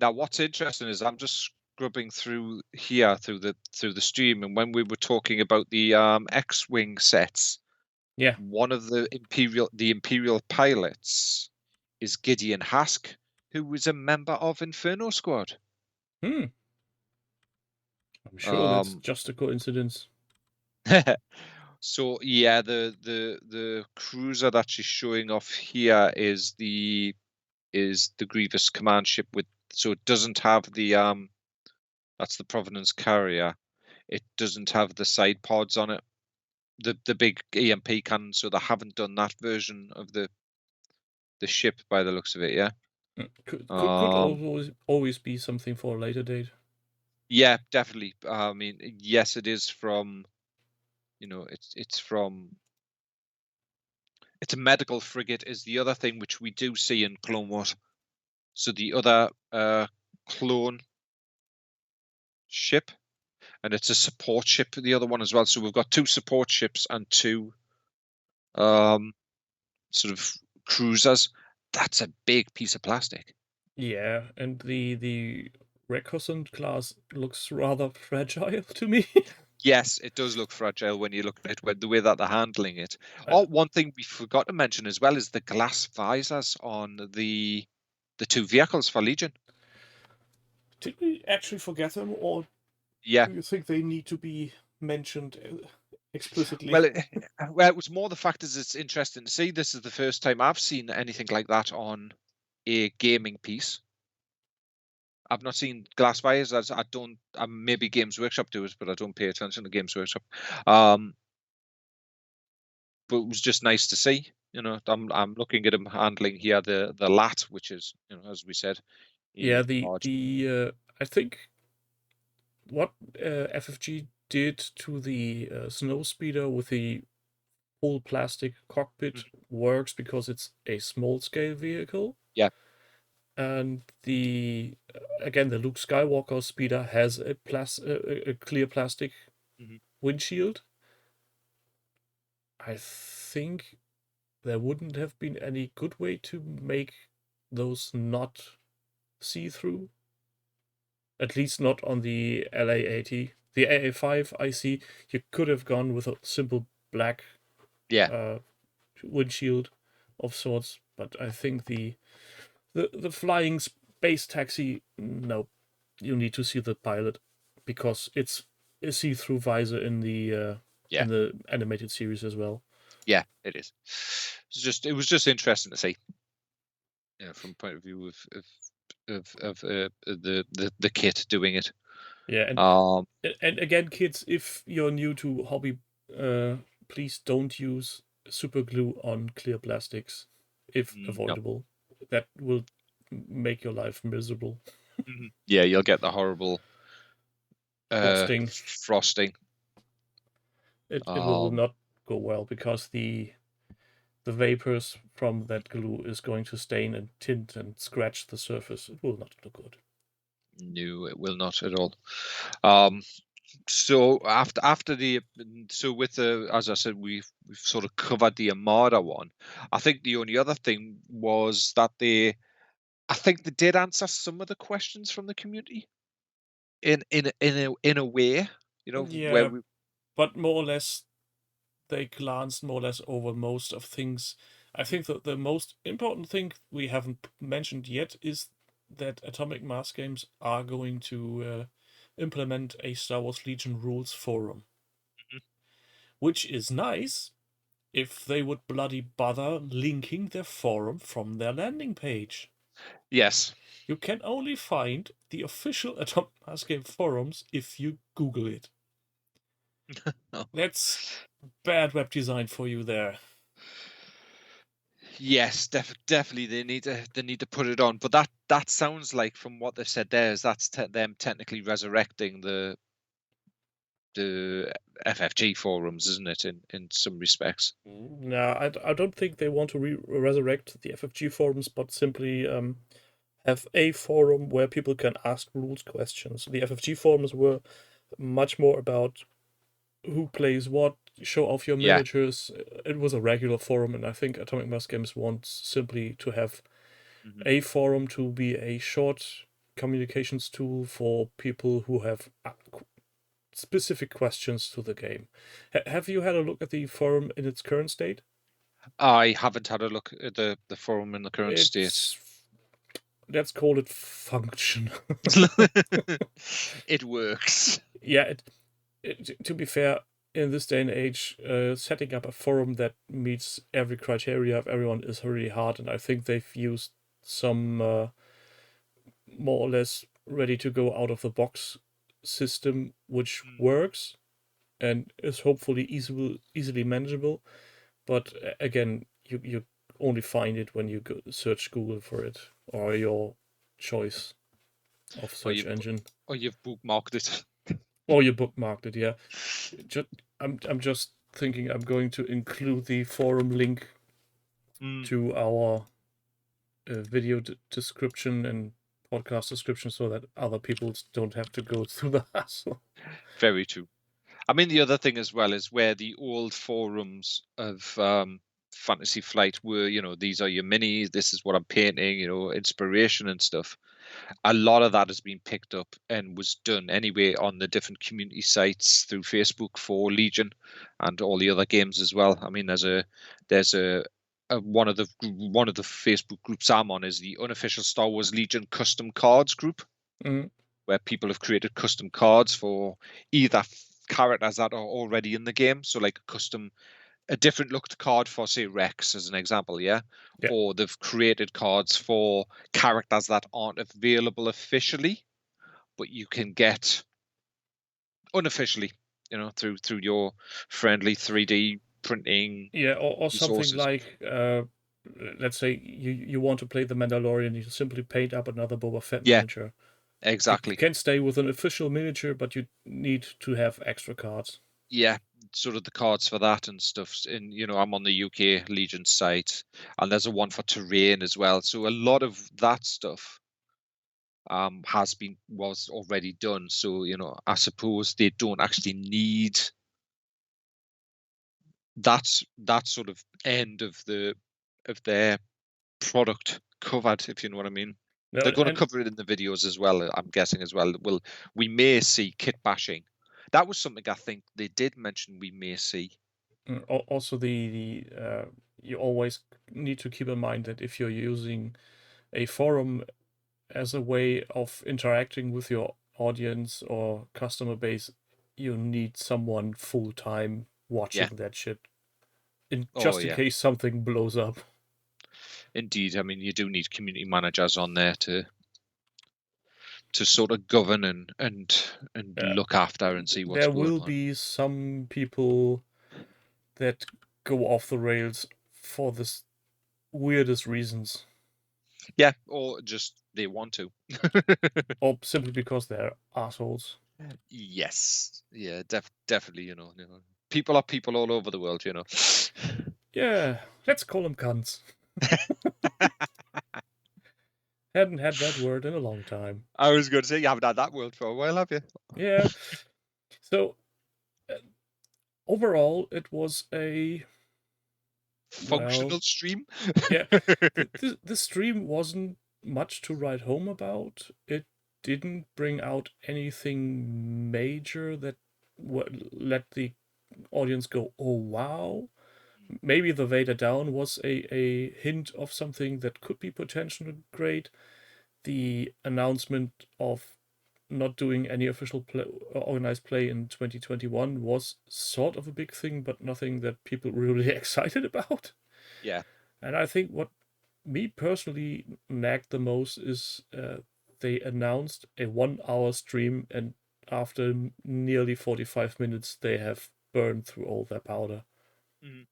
Now, what's interesting is I'm just scrubbing through here through the stream, and when we were talking about the X-wing sets, yeah, one of the Imperial pilots is Gideon Hask, who was a member of Inferno Squad. I'm sure that's just a coincidence. So yeah, the cruiser that she's showing off here is the Grievous command ship with, so it doesn't have the that's the Providence carrier. It doesn't have the side pods on it, the big EMP cannon, so they haven't done that version of the ship by the looks of it. Yeah, could always be something for a later date. Yeah, definitely. I mean, yes, it is from, it's a medical frigate is the other thing which we do see in Clone Wars. So the other clone ship, and it's a support ship, the other one as well. So we've got 2 support ships and 2 sort of cruisers. That's a big piece of plastic. Yeah, and the Recusant class looks rather fragile to me. Yes, it does look fragile when you look at it, the way that they're handling it. One thing we forgot to mention as well is the glass visors on the 2 vehicles for Legion. Did we actually forget them, or Yeah. do you think they need to be mentioned explicitly? Well, it was more the fact is it's interesting to see. This is the first time I've seen anything like that on a gaming piece. I've not seen glass visors. I don't. Maybe Games Workshop do it, but I don't pay attention to Games Workshop. But it was just nice to see. I'm looking at him handling here the lat, which is, as we said. Yeah, I think what FFG did to the Snowspeeder with the full plastic cockpit works because it's a small scale vehicle. Yeah. And again, the Luke Skywalker speeder has a clear plastic windshield. I think there wouldn't have been any good way to make those not see-through. At least not on the LA80. The AA5, I see, you could have gone with a simple black windshield of sorts, but I think the flying space taxi, no, you need to see the pilot because it's a see-through visor in the animated series as well. Yeah, it is. It was just interesting to see. From point of view of the kit doing it. Yeah, and again, kids, if you're new to hobby, please don't use super glue on clear plastics if avoidable. No. That will make your life miserable. Yeah, you'll get the horrible frosting. It will not go well because the vapors from that glue is going to stain and tint and scratch the surface. It will not look good. No, it will not at all. So with the, as I said, we've sort of covered the Armada one. I think the only other thing was that I think they did answer some of the questions from the community in a way, yeah, but more or less they glanced more or less over most of things. I think that the most important thing we haven't mentioned yet is that Atomic Mass Games are going to implement a Star Wars Legion rules forum. Which is nice if they would bloody bother linking their forum from their landing page. Yes. You can only find the official Atomic Mass Game forums if you Google it. That's bad web design for you there. Yes, definitely they need to put it on. But that sounds like, from what they've said there, is that's them technically resurrecting the FFG forums, isn't it? In some respects. No, I don't think they want to resurrect the FFG forums, but simply have a forum where people can ask rules questions. The FFG forums were much more about who plays what, show off your miniatures. It was a regular forum, and I think Atomic Mass Games wants simply to have a forum to be a short communications tool for people who have specific questions to the game. Have you had a look at the forum in its current state? I haven't had a look at the forum in the current state. Let's call it functional. It works. Yeah, to be fair, in this day and age, setting up a forum that meets every criteria of everyone is really hard, and I think they've used some more or less ready to go out of the box system, which works and is hopefully easily manageable. But again, you only find it when you search Google for it, or your choice of search engine. Or you've bookmarked it. Or you bookmarked it, yeah. I'm just thinking I'm going to include the forum link to our video description and podcast description so that other people don't have to go through the hassle. Very true. I mean, the other thing as well is where the old forums of Fantasy Flight were, these are your minis, this is what I'm painting, inspiration and stuff. A lot of that has been picked up and was done anyway on the different community sites through Facebook for Legion and all the other games as well. I mean, there's a one of the Facebook groups I'm on is the unofficial Star Wars Legion custom cards group, where people have created custom cards for either characters that are already in the game, so like a different looked card for, say, Rex as an example, or they've created cards for characters that aren't available officially, but you can get unofficially, through your friendly 3D printing. Or something like let's say you want to play the Mandalorian, you simply paint up another Boba Fett miniature. Exactly. You can stay with an official miniature, but you need to have extra cards. Yeah, sort of the cards for that and stuff. And I'm on the UK Legion site, and there's a one for terrain as well. So a lot of that stuff was already done. So I suppose they don't actually need that sort of end of their product covered, if you know what I mean. No, they're going to cover it in the videos as well, I'm guessing as well. We may see kit bashing. That was something I think they did mention we may see. Also, you always need to keep in mind that if you're using a forum as a way of interacting with your audience or customer base, you need someone full-time watching that shit. In case something blows up. Indeed. I mean, you do need community managers on there to sort of govern and look after and see what's going on. There will be some people that go off the rails for the weirdest reasons. Yeah, or just they want to. Or simply because they're assholes. Yes. Yeah, definitely, people are people all over the world, Yeah, let's call them cunts. Hadn't had that word in a long time. I was going to say, you haven't had that word for a while, have you? Yeah. So, overall, it was a functional stream. Yeah. The stream wasn't much to write home about. It didn't bring out anything major that let the audience go, oh, wow. Maybe the Vader down was a hint of something that could be potentially great. The announcement of not doing any official organized play in 2021 was sort of a big thing, but nothing that people were really excited about. Yeah. And I think what me personally nagged the most is they announced a 1 hour stream, and after nearly 45 minutes, they have burned through all their powder.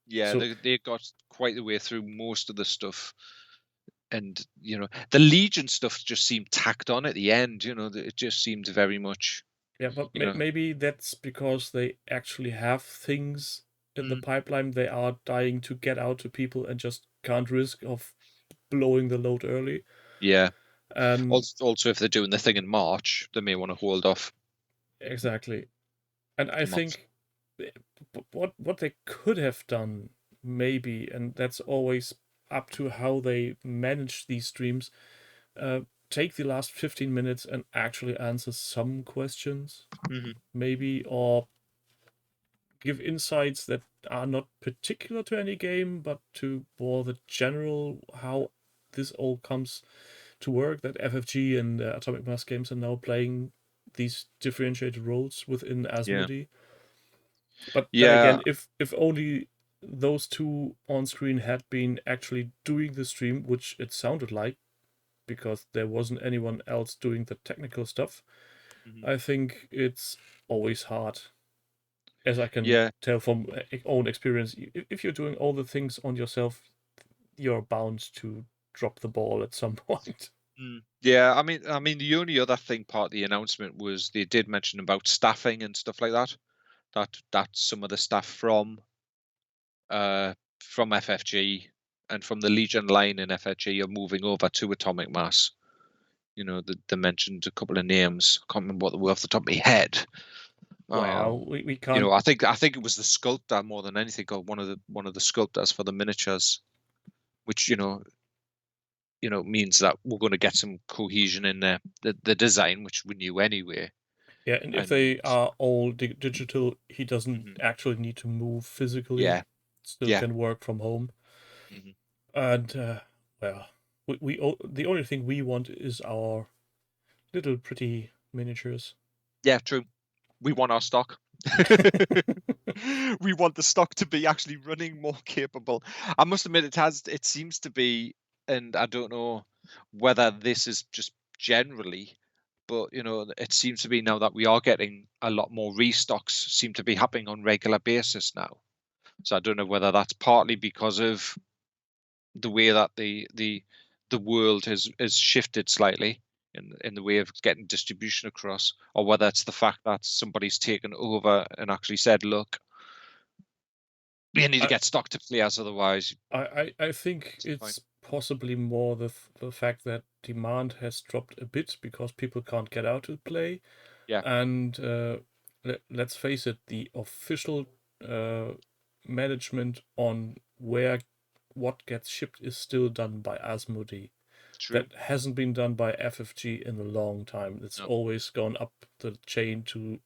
Yeah, so, they got quite the way through most of the stuff. And, the Legion stuff just seemed tacked on at the end, it just seemed very much... Yeah, but maybe that's because they actually have things in the pipeline they are dying to get out to people and just can't risk of blowing the load early. Yeah. Also, if they're doing the thing in March, they may want to hold off. Exactly. And I think what they could have done, maybe, and that's always up to how they manage these streams, take the last 15 minutes and actually answer some questions, maybe, or give insights that are not particular to any game, but to more the general how this all comes to work, that FFG and Atomic Mass Games are now playing these differentiated roles within Asmodee. But then again, if only those two on screen had been actually doing the stream, which it sounded like, because there wasn't anyone else doing the technical stuff, I think it's always hard. As I can tell from own experience, if you're doing all the things on yourself, you're bound to drop the ball at some point. Yeah, I mean, the only other thing part of the announcement was they did mention about staffing and stuff like that. That some of the staff from FFG and from the Legion line in FFG are moving over to Atomic Mass. You know, they mentioned a couple of names. I can't remember what they were off the top of my head. Well, we can't. You know, I think it was the sculptor more than anything, or one of the sculptors for the miniatures, which you know means that we're going to get some cohesion in there. The design, which we knew anyway. Yeah, and if they are all digital, he doesn't actually need to move physically. Yeah, still can work from home. And well, we the only thing we want is our little pretty miniatures. Yeah, true. We want our stock. We want the stock to be actually running more capable. I must admit, it seems to be, and I don't know whether this is just generally, but you know, it seems to be now that we are getting a lot more restocks seem to be happening on regular basis now. So I don't know whether that's partly because of the way that the world has shifted slightly in the way of getting distribution across, or whether it's the fact that somebody's taken over and actually said, look, you need to get stock to players, otherwise. I think it's possibly more the fact that demand has dropped a bit because people can't get out to play. Yeah. And let's face it, the official management on what gets shipped is still done by Asmodee. True. That hasn't been done by FFG in a long time. It's always gone up the chain to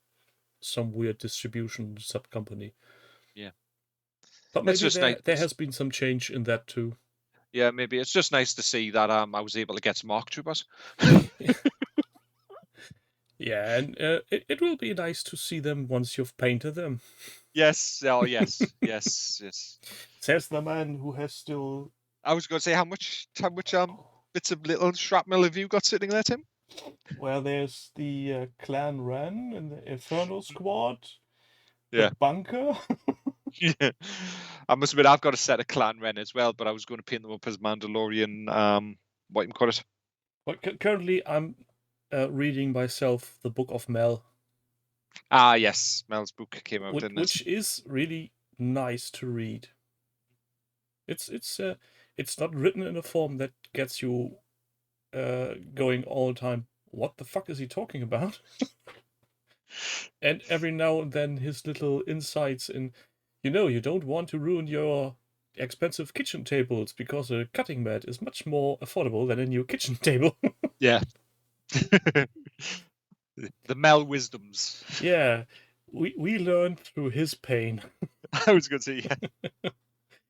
some weird distribution sub company. Yeah. But maybe there has been some change in that too. Yeah, maybe it's just nice to see that I was able to get some ARC troopers. Yeah, and it will be nice to see them once you've painted them. Yes. Oh, yes. Yes. Says the man who has still. I was going to say, how much bits of little shrapnel have you got sitting there, Tim? Well, there's the Clan Ren and the Infernal Squad. Yeah. The bunker. Yeah. I must admit, I've got a set of Clan Ren as well, but I was going to paint them up as Mandalorian. What you call it? Well, currently, I'm reading myself the Book of Mel. Ah, yes, Mel's book came out, didn't it? Which is really nice to read. It's not written in a form that gets you going all the time. What the fuck is he talking about? And every now and then his little insights in, you don't want to ruin your expensive kitchen tables because a cutting mat is much more affordable than a new kitchen table. Yeah. The Mel wisdoms. Yeah, we learned through his pain. I was going to say,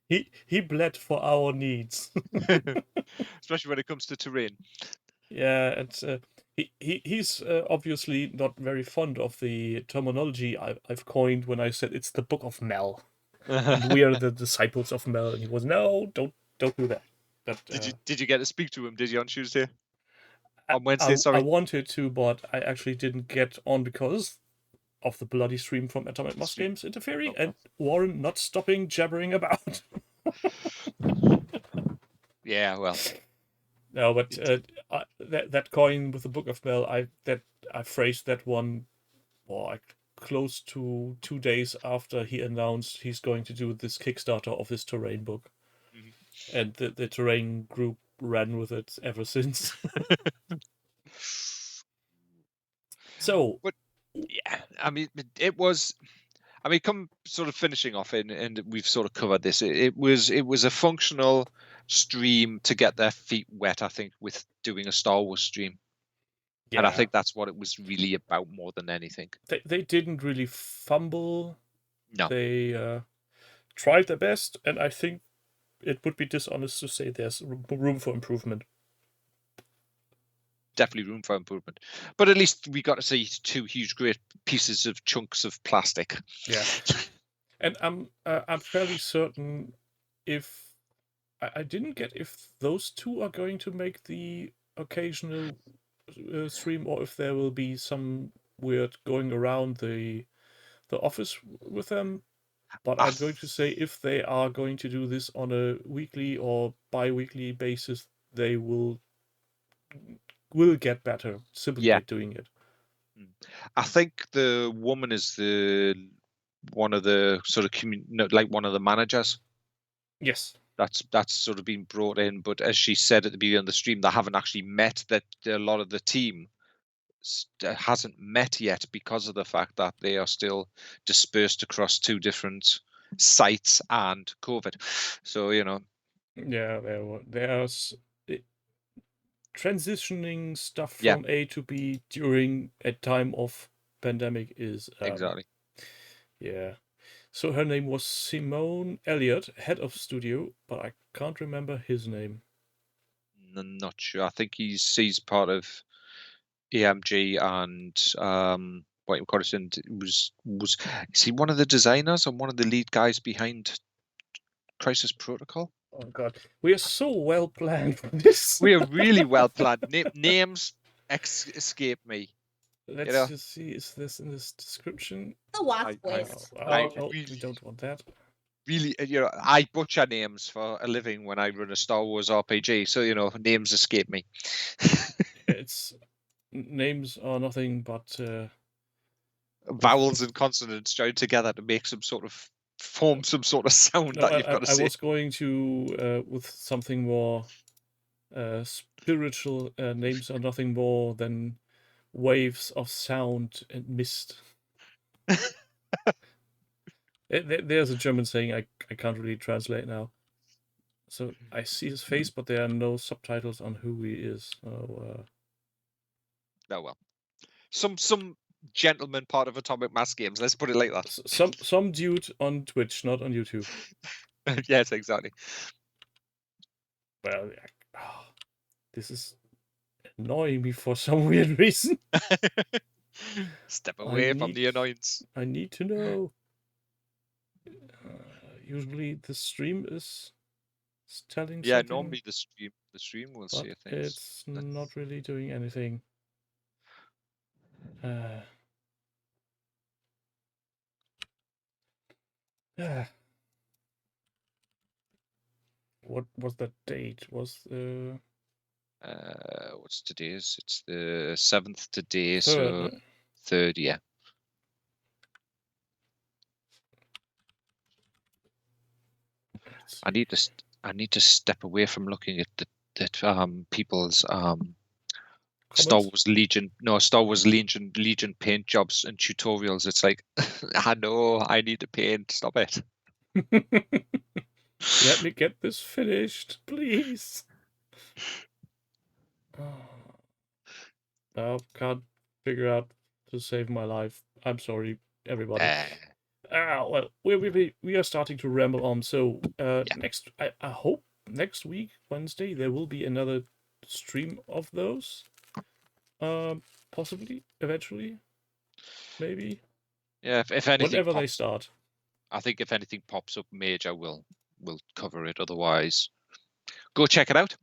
yeah. He bled for our needs. Especially when it comes to terrain. Yeah, and he's obviously not very fond of the terminology I've coined when I said it's the Book of Mel. And we are the disciples of Mel. And he was, no, don't do that. But did you get to speak to him? Did you on Tuesday? On Wednesday, sorry. I wanted to, but I actually didn't get on because of the bloody stream from Atomic Mass Games interfering and Warren not stopping jabbering about. Yeah, well. No, but that coin with the Book of Mel, I phrased that one close to 2 days after he announced he's going to do this Kickstarter of his terrain book. Mm-hmm. And the terrain group ran with it ever since. So, but yeah, I mean, it was. I mean, come sort of finishing off and we've sort of covered this. It was a functional stream to get their feet wet, I think, with doing a Star Wars stream. Yeah. And I think that's what it was really about more than anything. They didn't really fumble. No. They tried their best, and I think it would be dishonest to say there's room for improvement. Definitely room for improvement. But at least we got to see 2 huge, great pieces of chunks of plastic. Yeah. And I'm fairly certain if I didn't get if those 2 are going to make the occasional stream, or if there will be some weird going around the office with them. But I'm going to say if they are going to do this on a weekly or bi-weekly basis, they will get better simply by doing it. I think the woman is one of the sort of like one of the managers. Yes. That's sort of been brought in, but as she said at the beginning of the stream, they haven't actually met. That a lot of the team hasn't met yet because of the fact that they are still dispersed across 2 different sites and COVID. So yeah, there's transitioning stuff from A to B during a time of pandemic is exactly. Yeah. So her name was Simone Elliott, head of studio, but I can't remember his name. I'm not sure. I think he's part of AMG and what you call it was is he one of the designers and one of the lead guys behind Crisis Protocol? Oh god, we are so well planned for this. We are really well planned. Names escape me. Let's just see. Is this in this description? The Wasp List. We don't want that. Really, I butcher names for a living when I run a Star Wars RPG, so names escape me. It's names are nothing but vowels and consonants joined together to make some sort of form some sort of sound that you've got to say. I was going to with something more spiritual. Names are nothing more than waves of sound and mist. There's a German saying I can't really translate now. So I see his face, but there are no subtitles on who he is. Oh well, some gentleman part of Atomic Mass Games. Let's put it like that. Some dude on Twitch, not on YouTube. Yes, exactly. Well, this is annoying me for some weird reason. Step away from the annoyance. I need to know. Usually the stream is telling something. Normally the stream will say things. It's not really doing anything. What was that date? Was what's today's? It's the 7th today, 3rd, so 3rd, yeah. I need to step away from looking at the people's Star Wars Legion paint jobs and tutorials. It's like, I know I need to paint. Stop it. Let me get this finished, please. I can't figure out to save my life. I'm sorry, everybody. Well, we are starting to ramble on. So next, I hope next week, Wednesday, there will be another stream of those. Possibly, eventually, maybe. Yeah, if anything, whenever they start. I think if anything pops up major, we'll cover it. Otherwise, go check it out.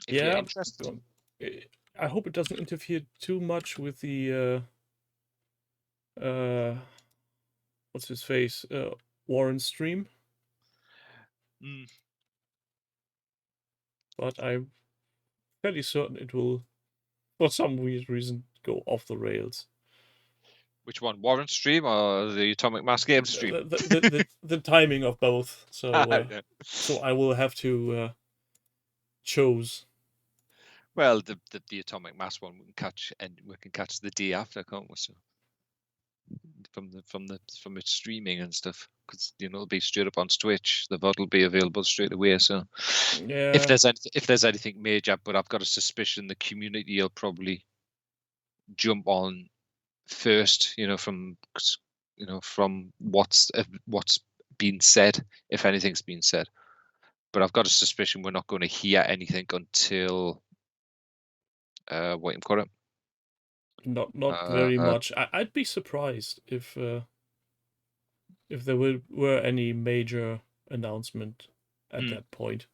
If you're interested. I hope it doesn't interfere too much with the what's his face? Warren stream. But I'm fairly certain it will, for some weird reason, go off the rails. Which one, Warren stream or the Atomic Mass game stream? The timing of both. So so I will have to choose. Well, the Atomic Mass one we can catch the day after, can't we? So from its streaming and stuff, because it'll be straight up on Twitch. The VOD will be available straight away. So yeah, if there's anything major, but I've got a suspicion the community will probably jump on first. From what's been said, if anything's been said. But I've got a suspicion we're not going to hear anything until what you call it. Not very much. I'd be surprised if there were any major announcement at that point.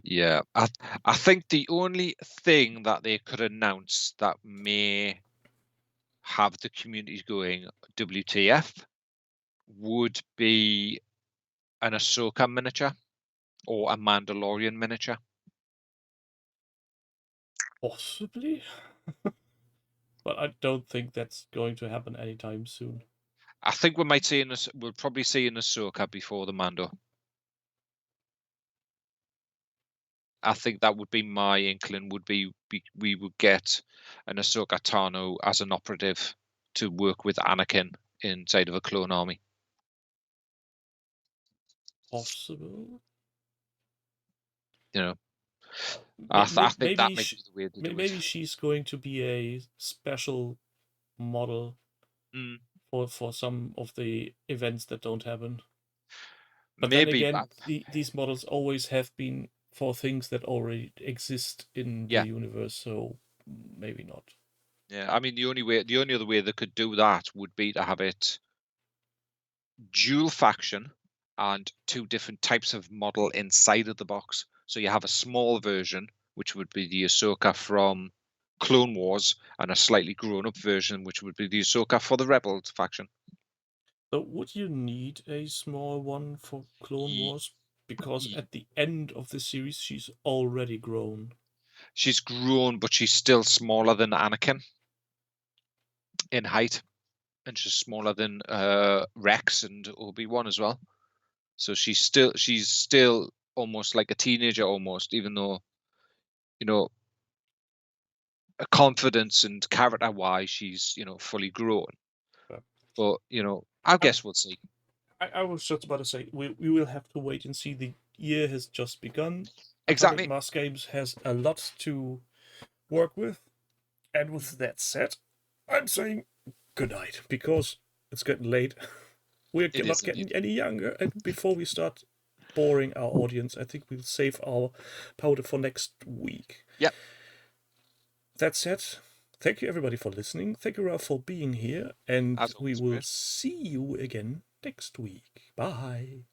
Yeah, I think the only thing that they could announce that may have the community going WTF would be an Ahsoka miniature or a Mandalorian miniature. Possibly. But I don't think that's going to happen anytime soon. I think we'll probably see an Ahsoka before the Mando. I think that would be my inkling. We would get an Ahsoka Tano as an operative to work with Anakin inside of a clone army. Possible. I think that may be the way to do it. Maybe she's going to be a special model for some of the events that don't happen. But maybe, then again, these models always have been for things that already exist in the universe, so maybe not. Yeah, I mean the only other way they could do that would be to have it dual faction and 2 different types of model inside of the box. So you have a small version, which would be the Ahsoka from Clone Wars, and a slightly grown-up version, which would be the Ahsoka for the Rebels faction. So would you need a small one for Clone Wars? Because at the end of the series, she's already grown. She's grown, but she's still smaller than Anakin in height, and she's smaller than Rex and Obi-Wan as well. So she's still almost like a teenager, almost, even though confidence and character-wise she's fully grown. But I guess we'll see. I was just about to say we will have to wait and see. The year has just begun. Exactly. Atomic Mass Games has a lot to work with, and with that said, I'm saying good night because it's getting late. We're not getting any younger, and before we start boring our audience, I think we'll save our powder for next week. Yep. That said, thank you everybody for listening. Thank you, Ralph, for being here, and we will see you again next week. Bye.